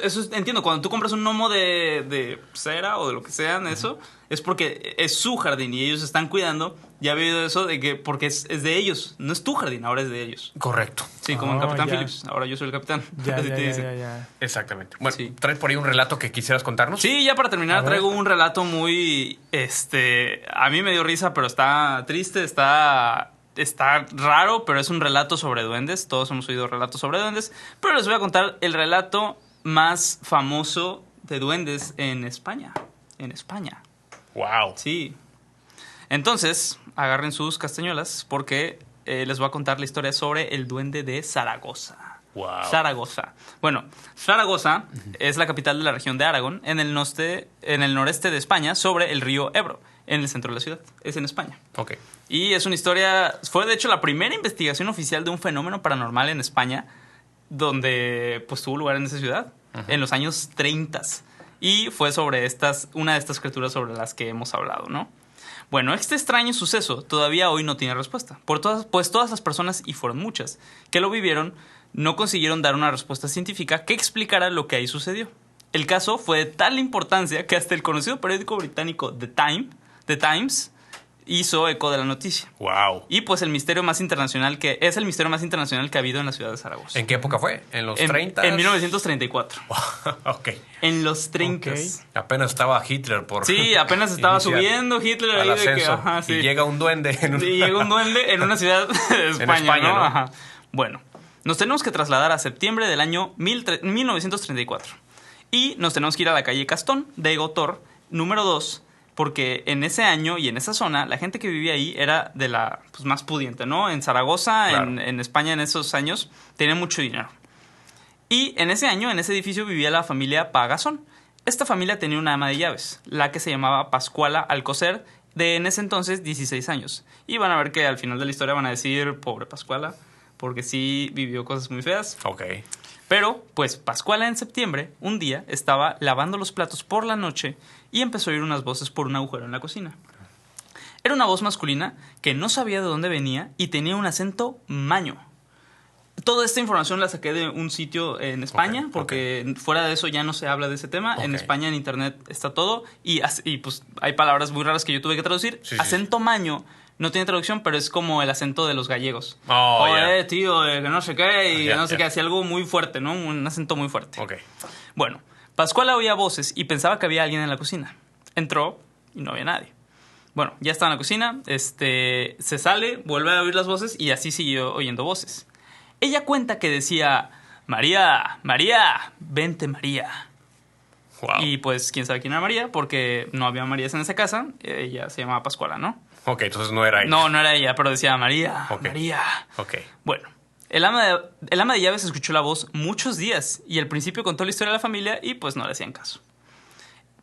[SPEAKER 2] eso entiendo. Cuando tú compras un gnomo de cera o de lo que sean, eso, es porque es su jardín y ellos están cuidando. Ya he oído eso de que porque es de ellos. No es tu jardín, ahora es de ellos.
[SPEAKER 1] Correcto.
[SPEAKER 2] Sí, como el
[SPEAKER 3] Oh,
[SPEAKER 2] Capitán
[SPEAKER 3] ya.
[SPEAKER 2] Phillips. Ahora yo soy el capitán.
[SPEAKER 3] Ya,
[SPEAKER 2] Así
[SPEAKER 3] ya,
[SPEAKER 2] te
[SPEAKER 3] ya,
[SPEAKER 2] dicen.
[SPEAKER 3] ya.
[SPEAKER 1] Exactamente. Bueno,
[SPEAKER 2] Sí.
[SPEAKER 1] ¿traes por ahí un relato que quisieras contarnos?
[SPEAKER 2] Sí, ya para
[SPEAKER 3] A
[SPEAKER 2] terminar
[SPEAKER 3] ver.
[SPEAKER 2] traigo un relato muy, a mí me dio risa, pero está triste, está raro, pero es un relato sobre duendes. Todos hemos oído relatos sobre duendes, pero les voy a contar el relato más famoso de duendes en España. En España,
[SPEAKER 1] Wow.
[SPEAKER 2] sí. Entonces, agarren sus castañuelas porque les voy a contar la historia sobre el duende de Zaragoza.
[SPEAKER 1] Wow.
[SPEAKER 2] Zaragoza. Bueno, Zaragoza es la capital de la región de Aragón, en el noreste de España, sobre el río Ebro, en el centro de la ciudad. Es en España.
[SPEAKER 1] Ok.
[SPEAKER 2] Y es una historia, fue de hecho la primera investigación oficial de un fenómeno paranormal en España, donde pues tuvo lugar en esa ciudad, en los años 30. Y fue sobre una de estas criaturas sobre las que hemos hablado, ¿no? Bueno, este extraño suceso todavía hoy no tiene respuesta. Pues todas las personas, y fueron muchas, que lo vivieron, no consiguieron dar una respuesta científica que explicara lo que ahí sucedió. El caso fue de tal importancia que hasta el conocido periódico británico The Times hizo eco de la noticia.
[SPEAKER 1] Wow.
[SPEAKER 2] Y pues el misterio más internacional que ha habido en la ciudad de Zaragoza.
[SPEAKER 1] ¿En qué época fue? ¿En los 30?
[SPEAKER 2] En 1934.
[SPEAKER 1] Ok.
[SPEAKER 2] En los 30.
[SPEAKER 3] Ok.
[SPEAKER 1] Apenas estaba Hitler por.
[SPEAKER 2] Sí, apenas estaba
[SPEAKER 1] iniciar
[SPEAKER 2] subiendo Hitler
[SPEAKER 1] al
[SPEAKER 2] ahí de que,
[SPEAKER 1] ascenso.
[SPEAKER 2] ajá, sí.
[SPEAKER 1] Y llega un duende en un.
[SPEAKER 2] Y llega un duende en una ciudad de España,
[SPEAKER 1] España,
[SPEAKER 2] ¿no?
[SPEAKER 1] ¿no?
[SPEAKER 2] Ajá. Bueno, nos tenemos que trasladar a septiembre del año 1934. Y nos tenemos que ir a la calle Castón de Gotor, número 2, porque en ese año y en esa zona, la gente que vivía ahí era de la más pudiente, ¿no? En Zaragoza,
[SPEAKER 1] Claro.
[SPEAKER 2] en España en esos años, tenían mucho dinero. Y en ese año, en ese edificio, vivía la familia Pagazón. Esta familia tenía una ama de llaves, la que se llamaba Pascuala Alcocer, de en ese entonces 16 años. Y van a ver que al final de la historia van a decir, pobre Pascuala, porque sí vivió cosas muy feas.
[SPEAKER 1] Ok.
[SPEAKER 2] Pero, pues, Pascuala en septiembre, un día, estaba lavando los platos por la noche y empezó a oír unas voces por un agujero en la cocina. Era una voz masculina que no sabía de dónde venía y tenía un acento maño. Toda esta información la saqué de un sitio en España, porque fuera de eso ya no se habla de ese tema. En España, en internet, está todo. Y pues hay palabras muy raras que yo tuve que traducir.
[SPEAKER 1] Sí,
[SPEAKER 2] acento maño no tiene traducción, pero es como el acento de los gallegos.
[SPEAKER 1] Yeah.
[SPEAKER 2] Tío, que no sé qué, y no sé qué,
[SPEAKER 1] Yeah.
[SPEAKER 2] hacía algo muy fuerte, ¿no? Un acento muy fuerte.
[SPEAKER 1] Ok.
[SPEAKER 2] Bueno, Pascuala oía voces y pensaba que había alguien en la cocina. Entró y no había nadie. Bueno, ya estaba en la cocina, se sale, vuelve a oír las voces y así siguió oyendo voces. Ella cuenta que decía, María, María, vente María.
[SPEAKER 1] Wow.
[SPEAKER 2] Y pues, quién sabe quién era María, porque no había Marías en esa casa, ella se llamaba Pascuala, ¿no?
[SPEAKER 1] Ok, entonces no era ella.
[SPEAKER 2] No era ella, pero decía María,
[SPEAKER 1] Ok.
[SPEAKER 2] María.
[SPEAKER 1] Ok.
[SPEAKER 2] Bueno, el ama de llaves escuchó la voz muchos días y al principio contó la historia de la familia y pues no le hacían caso.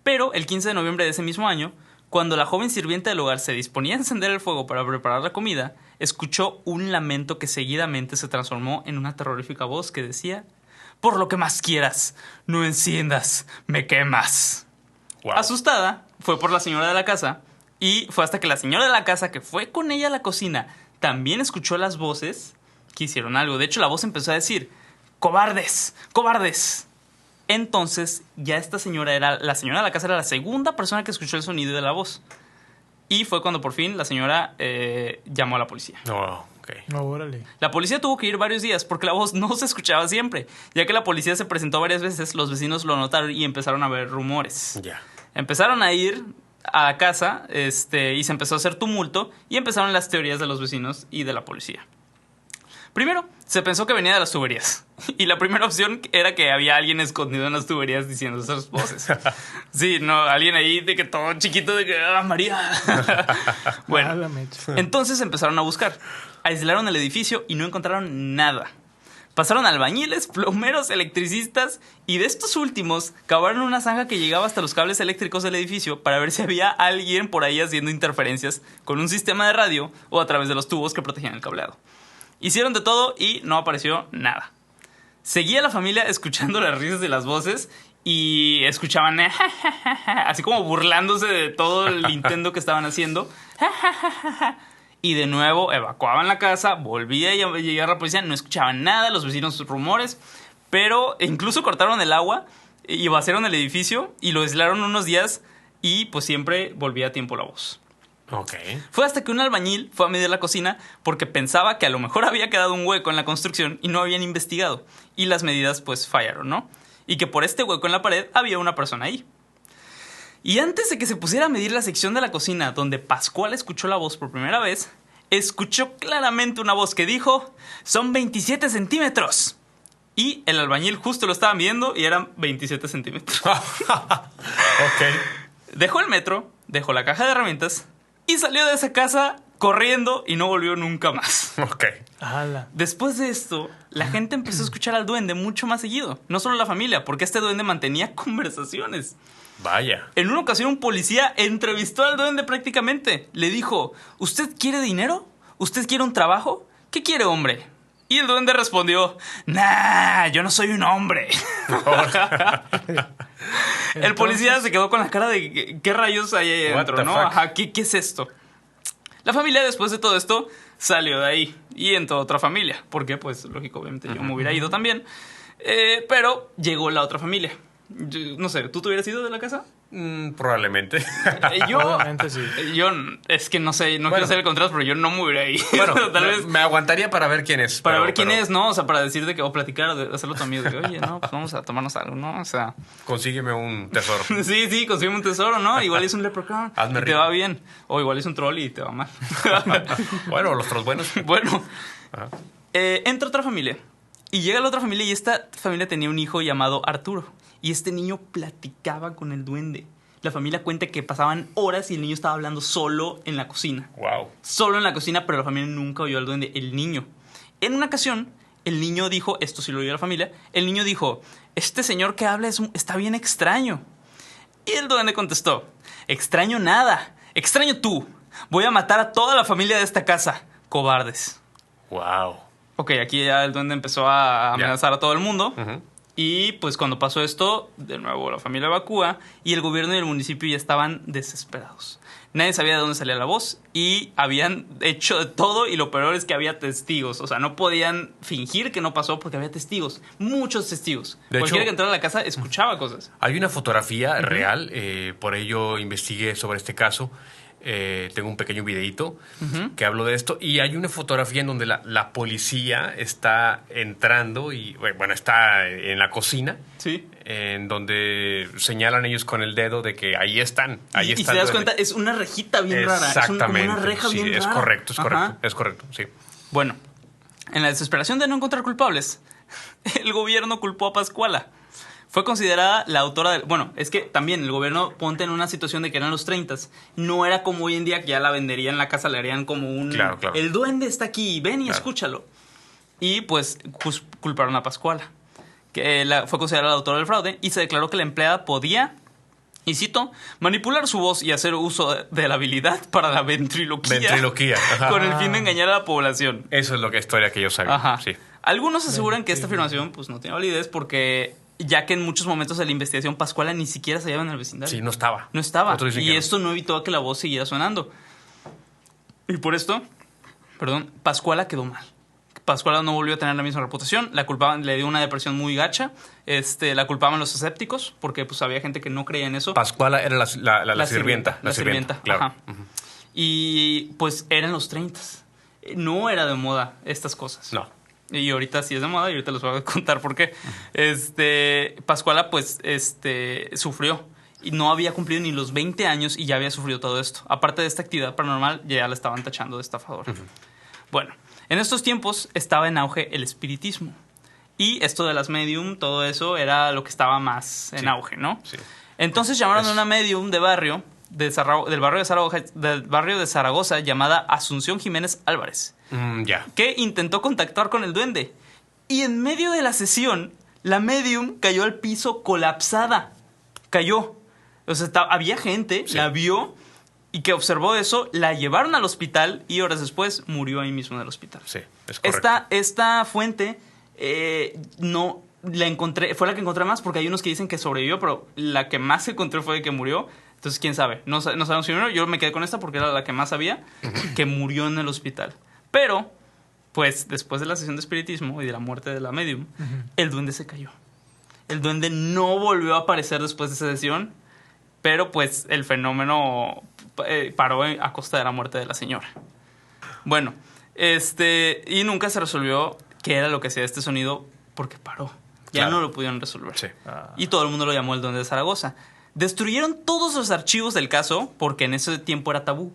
[SPEAKER 2] Pero el 15 de noviembre de ese mismo año, cuando la joven sirvienta del hogar se disponía a encender el fuego para preparar la comida, escuchó un lamento que seguidamente se transformó en una terrorífica voz que decía: «Por lo que más quieras, no enciendas, me quemas».
[SPEAKER 1] Wow.
[SPEAKER 2] Asustada, fue por la señora de la casa y fue hasta que la señora de la casa, que fue con ella a la cocina, también escuchó las voces que hicieron algo. De hecho, la voz empezó a decir: «¡Cobardes! ¡Cobardes!». Entonces, ya esta señora la señora de la casa era la segunda persona que escuchó el sonido de la voz. Y fue cuando por fin la señora llamó a la policía.
[SPEAKER 1] No, ok.
[SPEAKER 3] No, órale.
[SPEAKER 2] La policía tuvo que ir varios días porque la voz no se escuchaba siempre. Ya que la policía se presentó varias veces, los vecinos lo notaron y empezaron a ver rumores.
[SPEAKER 1] Ya.
[SPEAKER 2] Empezaron a ir a casa y se empezó a hacer tumulto y empezaron las teorías de los vecinos y de la policía. Primero, se pensó que venía de las tuberías. Y la primera opción era que había alguien escondido en las tuberías diciendo esas voces. Sí, no, alguien ahí de que todo chiquito de que, ¡ah, María! Bueno,
[SPEAKER 3] Válgame.
[SPEAKER 2] entonces empezaron a buscar. Aislaron el edificio y no encontraron nada. Pasaron albañiles, plomeros, electricistas y de estos últimos cavaron una zanja que llegaba hasta los cables eléctricos del edificio para ver si había alguien por ahí haciendo interferencias con un sistema de radio o a través de los tubos que protegían el cableado. Hicieron de todo y no apareció nada. Seguía la familia escuchando las risas de las voces y escuchaban así como burlándose de todo el intento que estaban haciendo. Y de nuevo evacuaban la casa, volvía a llegar la policía, no escuchaban nada, los vecinos rumores, pero incluso cortaron el agua y vaciaron el edificio y lo aislaron unos días y pues siempre volvía a tiempo la voz.
[SPEAKER 1] Ok.
[SPEAKER 2] Fue hasta que un albañil fue a medir la cocina porque pensaba que a lo mejor había quedado un hueco en la construcción y no habían investigado. Y las medidas pues fallaron, ¿no? Y que por este hueco en la pared había una persona ahí. Y antes de que se pusiera a medir la sección de la cocina donde Pascual escuchó la voz por primera vez, escuchó claramente una voz que dijo: «Son 27 centímetros». Y el albañil justo lo estaba midiendo y eran 27 centímetros.
[SPEAKER 1] Ok.
[SPEAKER 2] Dejó el metro, dejó la caja de herramientas y salió de esa casa corriendo y no volvió nunca más.
[SPEAKER 1] Ok.
[SPEAKER 3] Ala.
[SPEAKER 2] Después de esto, la gente empezó a escuchar al duende mucho más seguido. No solo la familia, porque este duende mantenía conversaciones.
[SPEAKER 1] Vaya.
[SPEAKER 2] En una ocasión un policía entrevistó al duende prácticamente. Le dijo: «¿Usted quiere dinero? ¿Usted quiere un trabajo? ¿Qué quiere, hombre?». Y el duende respondió: «Nah, yo no soy un hombre». El policía se quedó con la cara de ¿qué rayos hay ahí
[SPEAKER 1] What
[SPEAKER 2] adentro,
[SPEAKER 1] the
[SPEAKER 2] no?
[SPEAKER 1] fuck?
[SPEAKER 2] Ajá, ¿qué es esto? La familia, después de todo esto, salió de ahí y entró otra familia. Porque, pues, lógico, obviamente yo me hubiera ido también. Pero llegó la otra familia. No sé, ¿tú te hubieras ido de la casa?
[SPEAKER 1] Probablemente.
[SPEAKER 3] Obviamente sí.
[SPEAKER 2] Yo, es que no sé, no quiero ser el contrario, pero yo no me hubiera ido.
[SPEAKER 1] Bueno,
[SPEAKER 2] tal vez.
[SPEAKER 1] me aguantaría para ver quién es.
[SPEAKER 2] Para ver quién es, ¿no? O sea, para decir de que, o platicar, o hacerlo tu amigo. De que, oye, no, pues vamos a tomarnos algo, ¿no? O sea.
[SPEAKER 1] Consígueme un tesoro.
[SPEAKER 2] Sí, consigue un tesoro, ¿no? Igual es un leprechaun
[SPEAKER 1] Hazme
[SPEAKER 2] y te
[SPEAKER 1] rico.
[SPEAKER 2] va bien. O igual es un troll y te va mal.
[SPEAKER 1] Bueno, los trolls buenos.
[SPEAKER 2] Bueno,
[SPEAKER 1] Ajá.
[SPEAKER 2] Entra otra familia. Y llega la otra familia y esta familia tenía un hijo llamado Arturo. Y este niño platicaba con el duende. La familia cuenta que pasaban horas y el niño estaba hablando solo en la cocina.
[SPEAKER 1] Wow.
[SPEAKER 2] Solo en la cocina, pero la familia nunca oyó al duende, el niño. En una ocasión, el niño dijo, esto sí lo oyó la familia, el niño dijo, este señor que habla está bien extraño. Y el duende contestó, extraño nada, extraño tú. Voy a matar a toda la familia de esta casa. Cobardes.
[SPEAKER 1] Wow.
[SPEAKER 2] Ok, aquí ya el duende empezó a amenazar a todo el mundo.
[SPEAKER 1] Ujú.
[SPEAKER 2] Y pues cuando pasó esto, de nuevo la familia evacúa y el gobierno y el municipio ya estaban desesperados. Nadie sabía de dónde salía la voz y habían hecho de todo y lo peor es que había testigos. O sea, no podían fingir que no pasó porque había testigos, muchos testigos.
[SPEAKER 1] De
[SPEAKER 2] Cualquiera
[SPEAKER 1] hecho,
[SPEAKER 2] que entrara a la casa escuchaba cosas.
[SPEAKER 1] Hay una fotografía real, por ello investigué sobre este caso. Tengo un pequeño videíto que hablo de esto y hay una fotografía en donde la policía está entrando y bueno, está en la cocina,
[SPEAKER 2] Sí.
[SPEAKER 1] en donde señalan ellos con el dedo de que ahí están, ahí
[SPEAKER 2] Y
[SPEAKER 1] están.
[SPEAKER 2] si te das cuenta, es una rejita bien rara.
[SPEAKER 1] Exactamente.
[SPEAKER 2] Como una reja
[SPEAKER 1] sí,
[SPEAKER 2] bien
[SPEAKER 1] es
[SPEAKER 2] rara.
[SPEAKER 1] correcto, es
[SPEAKER 2] Ajá.
[SPEAKER 1] correcto, es correcto, sí.
[SPEAKER 2] Bueno, en la desesperación de no encontrar culpables, el gobierno culpó a Pascuala. Fue considerada la autora del... Bueno, es que también el gobierno ponte en una situación de que eran los 30s. No era como hoy en día que ya la venderían en la casa, le harían como un...
[SPEAKER 1] Claro.
[SPEAKER 2] El duende está aquí, ven y escúchalo. Y pues culparon a Pascuala, que fue considerada la autora del fraude y se declaró que la empleada podía, y cito, manipular su voz y hacer uso de la habilidad para la ventriloquía.
[SPEAKER 1] Ventriloquía, ajá.
[SPEAKER 2] Con el fin de engañar a la población.
[SPEAKER 1] Eso es lo que historia que yo sabía.
[SPEAKER 2] Ajá.
[SPEAKER 1] Sí.
[SPEAKER 2] Algunos aseguran que esta afirmación pues no tiene validez porque ya que en muchos momentos de la investigación Pascuala ni siquiera se hallaba en el vecindario.
[SPEAKER 1] Sí, no estaba.
[SPEAKER 2] No estaba.
[SPEAKER 1] Otros dicen
[SPEAKER 2] Y
[SPEAKER 1] que no.
[SPEAKER 2] esto no evitó que la voz siguiera sonando. Y por esto, Pascuala quedó mal. Pascuala no volvió a tener la misma reputación. La culpaban, le dio una depresión muy gacha. La culpaban los escépticos porque pues había gente que no creía en eso.
[SPEAKER 1] Pascuala era la sirvienta.
[SPEAKER 2] La sirvienta,
[SPEAKER 1] claro.
[SPEAKER 2] ajá. Y pues eran los 30s. No era de moda estas cosas.
[SPEAKER 1] No.
[SPEAKER 2] Y ahorita sí es de moda y ahorita les voy a contar por qué. Pascuala pues sufrió y no había cumplido ni los 20 años y ya había sufrido todo esto. Aparte de esta actividad paranormal, ya la estaban tachando de estafadora. Bueno, en estos tiempos estaba en auge el espiritismo. Y esto de las medium, todo eso era lo que estaba más en auge, ¿no?
[SPEAKER 1] Sí.
[SPEAKER 2] Entonces llamaron a una medium del barrio de Zaragoza llamada Asunción Jiménez Álvarez,
[SPEAKER 1] Ya.
[SPEAKER 2] que intentó contactar con el duende. Y en medio de la sesión, la medium cayó al piso colapsada. Cayó. O sea, había gente,
[SPEAKER 1] Sí.
[SPEAKER 2] la vio y que observó eso, la llevaron al hospital y horas después murió ahí mismo en el hospital.
[SPEAKER 1] Sí, es correcto.
[SPEAKER 2] Esta fuente no la encontré, fue la que encontré más porque hay unos que dicen que sobrevivió, pero la que más encontré fue de que murió. Entonces, quién sabe. No sabemos si murió. Yo me quedé con esta porque era la que más sabía que murió en el hospital. Pero, pues, después de la sesión de espiritismo y de la muerte de la medium, el duende se cayó. El duende no volvió a aparecer después de esa sesión, pero, pues, el fenómeno paró a costa de la muerte de la señora. Bueno, y nunca se resolvió qué era lo que hacía este sonido porque paró. Ya
[SPEAKER 1] Claro.
[SPEAKER 2] no lo pudieron resolver.
[SPEAKER 1] Sí.
[SPEAKER 2] Y todo el mundo lo llamó el duende de Zaragoza. Destruyeron todos los archivos del caso porque en ese tiempo era tabú.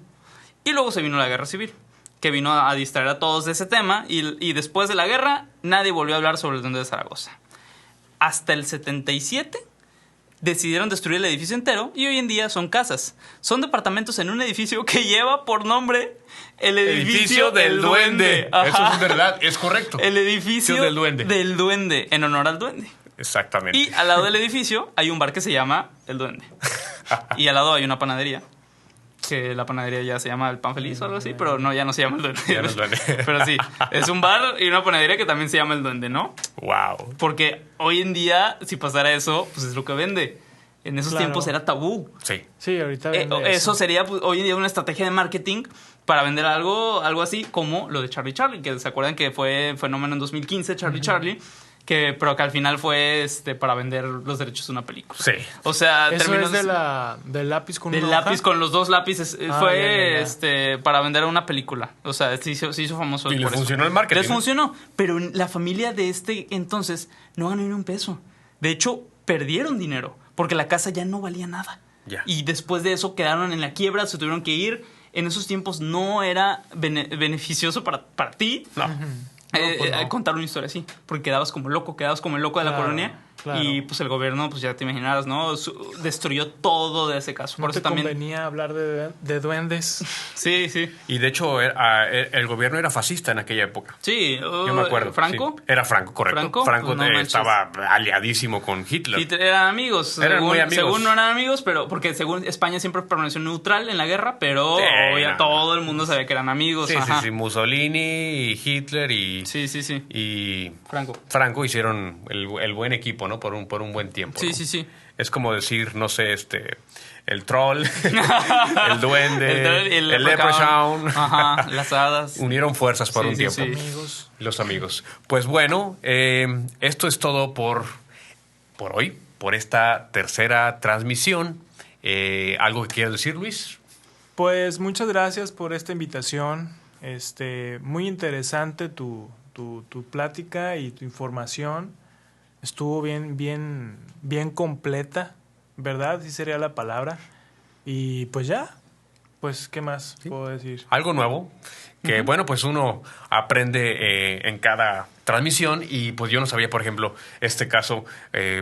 [SPEAKER 2] Y luego se vino la guerra civil, que vino a distraer a todos de ese tema. Y después de la guerra, nadie volvió a hablar sobre el duende de Zaragoza. Hasta el 77 decidieron destruir el edificio entero y hoy en día son casas. Son departamentos en un edificio que lleva por nombre el edificio del duende.
[SPEAKER 1] Eso
[SPEAKER 2] Ajá.
[SPEAKER 1] es verdad, es correcto.
[SPEAKER 2] El edificio
[SPEAKER 1] del duende.
[SPEAKER 2] del duende, en honor al duende.
[SPEAKER 1] Exactamente.
[SPEAKER 2] Y al lado del edificio hay un bar que se llama El Duende. Y al lado hay una panadería. Que la panadería ya se llama El Pan Feliz o algo así, pero no, ya no se llama El Duende.
[SPEAKER 1] Ya no es Duende.
[SPEAKER 2] Pero sí, es un bar y una panadería que también se llama El Duende, ¿no?
[SPEAKER 1] Wow.
[SPEAKER 2] Porque hoy en día, si pasara eso, pues es lo que vende. En esos
[SPEAKER 3] Claro.
[SPEAKER 2] tiempos era tabú.
[SPEAKER 1] Sí.
[SPEAKER 3] Sí, ahorita vende
[SPEAKER 2] Eso sería pues, hoy en día una estrategia de marketing para vender algo así como lo de Charlie Charlie, que se acuerdan que fue fenómeno en 2015, Charlie Charlie, pero que al final fue para vender los derechos de una película.
[SPEAKER 1] Sí.
[SPEAKER 2] O sea,
[SPEAKER 3] Eso
[SPEAKER 2] terminó
[SPEAKER 3] es del lápiz con
[SPEAKER 2] del
[SPEAKER 3] una
[SPEAKER 2] lápiz
[SPEAKER 3] hoja.
[SPEAKER 2] con los dos lápices.
[SPEAKER 3] Ah,
[SPEAKER 2] Fue
[SPEAKER 3] ya.
[SPEAKER 2] para vender una película. O sea, se hizo famoso.
[SPEAKER 1] Y le
[SPEAKER 2] por eso.
[SPEAKER 1] funcionó el marketing.
[SPEAKER 2] Les funcionó, pero la familia de entonces no ganó ni un peso. De hecho, perdieron dinero porque la casa ya no valía nada.
[SPEAKER 1] Ya.
[SPEAKER 2] Y después de eso quedaron en la quiebra, se tuvieron que ir. En esos tiempos no era beneficioso para ti.
[SPEAKER 1] No.
[SPEAKER 3] pues no.
[SPEAKER 2] contar una historia así, porque quedabas como el loco de la
[SPEAKER 3] Claro,
[SPEAKER 2] colonia,
[SPEAKER 3] claro.
[SPEAKER 2] y pues el gobierno, pues ya te imaginarás, ¿no? Destruyó todo de ese caso.
[SPEAKER 3] ¿No
[SPEAKER 2] Por
[SPEAKER 3] te
[SPEAKER 2] eso también...
[SPEAKER 3] convenía hablar de duendes?
[SPEAKER 2] Sí, sí.
[SPEAKER 1] Y de hecho, el gobierno era fascista en aquella época.
[SPEAKER 2] Sí,
[SPEAKER 1] Yo me acuerdo.
[SPEAKER 2] ¿Franco?
[SPEAKER 1] Sí. Era Franco, correcto.
[SPEAKER 2] ¿Franco? Pues no manches.
[SPEAKER 1] estaba aliadísimo con Hitler.
[SPEAKER 2] Sí, eran amigos.
[SPEAKER 1] Eran muy amigos.
[SPEAKER 2] Según no eran amigos, pero porque según España siempre permaneció neutral en la guerra, pero
[SPEAKER 1] Sí,
[SPEAKER 2] ya todo el mundo sabía que eran amigos.
[SPEAKER 1] Sí,
[SPEAKER 2] ajá.
[SPEAKER 1] sí, Mussolini y Hitler
[SPEAKER 2] Sí.
[SPEAKER 1] y
[SPEAKER 2] Franco.
[SPEAKER 1] hicieron el buen equipo, ¿no? Por un buen tiempo.
[SPEAKER 2] Sí,
[SPEAKER 1] ¿no?
[SPEAKER 2] sí.
[SPEAKER 1] Es como decir, no sé, el troll, el duende, el leprechaun.
[SPEAKER 2] Ajá, las hadas.
[SPEAKER 1] Unieron fuerzas por
[SPEAKER 2] Sí,
[SPEAKER 1] un
[SPEAKER 2] sí,
[SPEAKER 1] tiempo.
[SPEAKER 2] sí.
[SPEAKER 3] Amigos.
[SPEAKER 1] Los amigos. Pues bueno, esto es todo por hoy, por esta tercera transmisión. ¿Algo que quieras decir, Luis?
[SPEAKER 3] Pues muchas gracias por esta invitación. Muy interesante tu plática y tu información. Estuvo bien completa, ¿verdad? Sí sería la palabra. Y pues ya, pues ¿qué más puedo decir?
[SPEAKER 1] Algo nuevo, que bueno, pues uno aprende en cada transmisión y pues yo no sabía, por ejemplo, este caso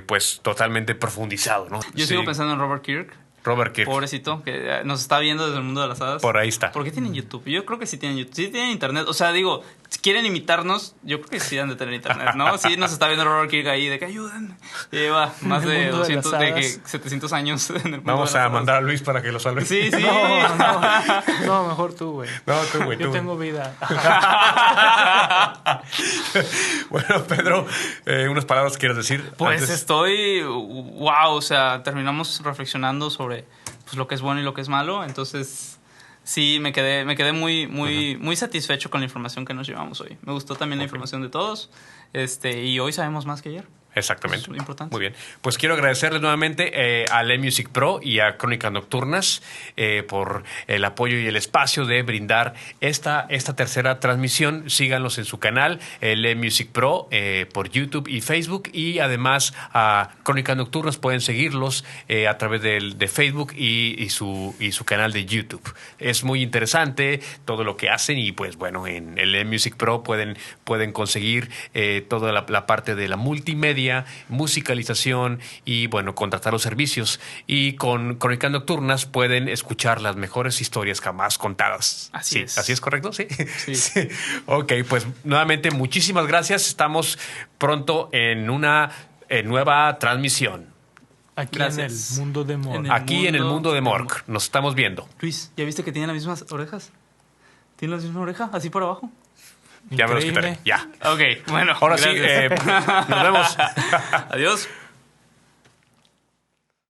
[SPEAKER 1] pues totalmente profundizado, ¿no?
[SPEAKER 2] Yo sigo pensando en Robert Kirk.
[SPEAKER 1] Robert Kirk.
[SPEAKER 2] Pobrecito, que nos está viendo desde el mundo de las hadas.
[SPEAKER 1] Por ahí está.
[SPEAKER 2] ¿Por qué tienen YouTube? Yo creo que sí tienen YouTube. Sí tienen internet. O sea, digo, si quieren imitarnos, yo creo que sí han de tener internet, ¿no? Sí nos está viendo Robert Kirk ahí de que ayuden. Lleva más
[SPEAKER 3] En el
[SPEAKER 2] de
[SPEAKER 3] mundo de las
[SPEAKER 2] 200, de que
[SPEAKER 3] hadas.
[SPEAKER 2] 700 años en el mundo
[SPEAKER 1] Vamos
[SPEAKER 2] de las
[SPEAKER 1] a
[SPEAKER 2] hadas.
[SPEAKER 1] mandar a Luis para que lo salve.
[SPEAKER 2] Sí.
[SPEAKER 3] No, mejor tú, güey.
[SPEAKER 1] No, tú, güey.
[SPEAKER 3] Yo
[SPEAKER 1] tú.
[SPEAKER 3] tengo vida.
[SPEAKER 1] Bueno, Pedro, unas palabras que quieres decir.
[SPEAKER 2] Pues
[SPEAKER 1] antes?
[SPEAKER 2] estoy, wow, o sea, terminamos reflexionando sobre pues, lo que es bueno y lo que es malo, entonces sí, me quedé muy satisfecho con la información que nos llevamos hoy. Me gustó también la información de todos, y hoy sabemos más que ayer.
[SPEAKER 1] Exactamente.
[SPEAKER 2] Es lo importante.
[SPEAKER 1] Muy bien. Pues quiero agradecerles nuevamente a Le Music Pro y a Crónicas Nocturnas por el apoyo y el espacio de brindar esta tercera transmisión. Síganlos en su canal, Le Music Pro, por YouTube y Facebook. Y además a Crónicas Nocturnas pueden seguirlos a través de Facebook y su canal de YouTube. Es muy interesante todo lo que hacen y pues bueno, en el Le Music Pro pueden conseguir toda la parte de la multimedia, musicalización y bueno, contratar los servicios. Y con Crónicas Nocturnas pueden escuchar las mejores historias jamás contadas.
[SPEAKER 2] Así es.
[SPEAKER 1] ¿Así es correcto? Sí.
[SPEAKER 2] Sí.
[SPEAKER 1] Sí. Ok, pues nuevamente muchísimas gracias. Estamos pronto en una nueva transmisión.
[SPEAKER 3] Aquí
[SPEAKER 2] Gracias.
[SPEAKER 3] en el mundo de Mork.
[SPEAKER 1] Aquí en el mundo de Mork. Nos estamos viendo.
[SPEAKER 2] Luis, ¿ya viste que tienen las mismas orejas? ¿Tienen la misma oreja? ¿Así por abajo?
[SPEAKER 1] Ya me los
[SPEAKER 3] Increíble.
[SPEAKER 1] quitaré. Ya.
[SPEAKER 2] Ok, bueno.
[SPEAKER 1] Ahora
[SPEAKER 2] gracias.
[SPEAKER 1] sí, nos vemos.
[SPEAKER 2] Adiós.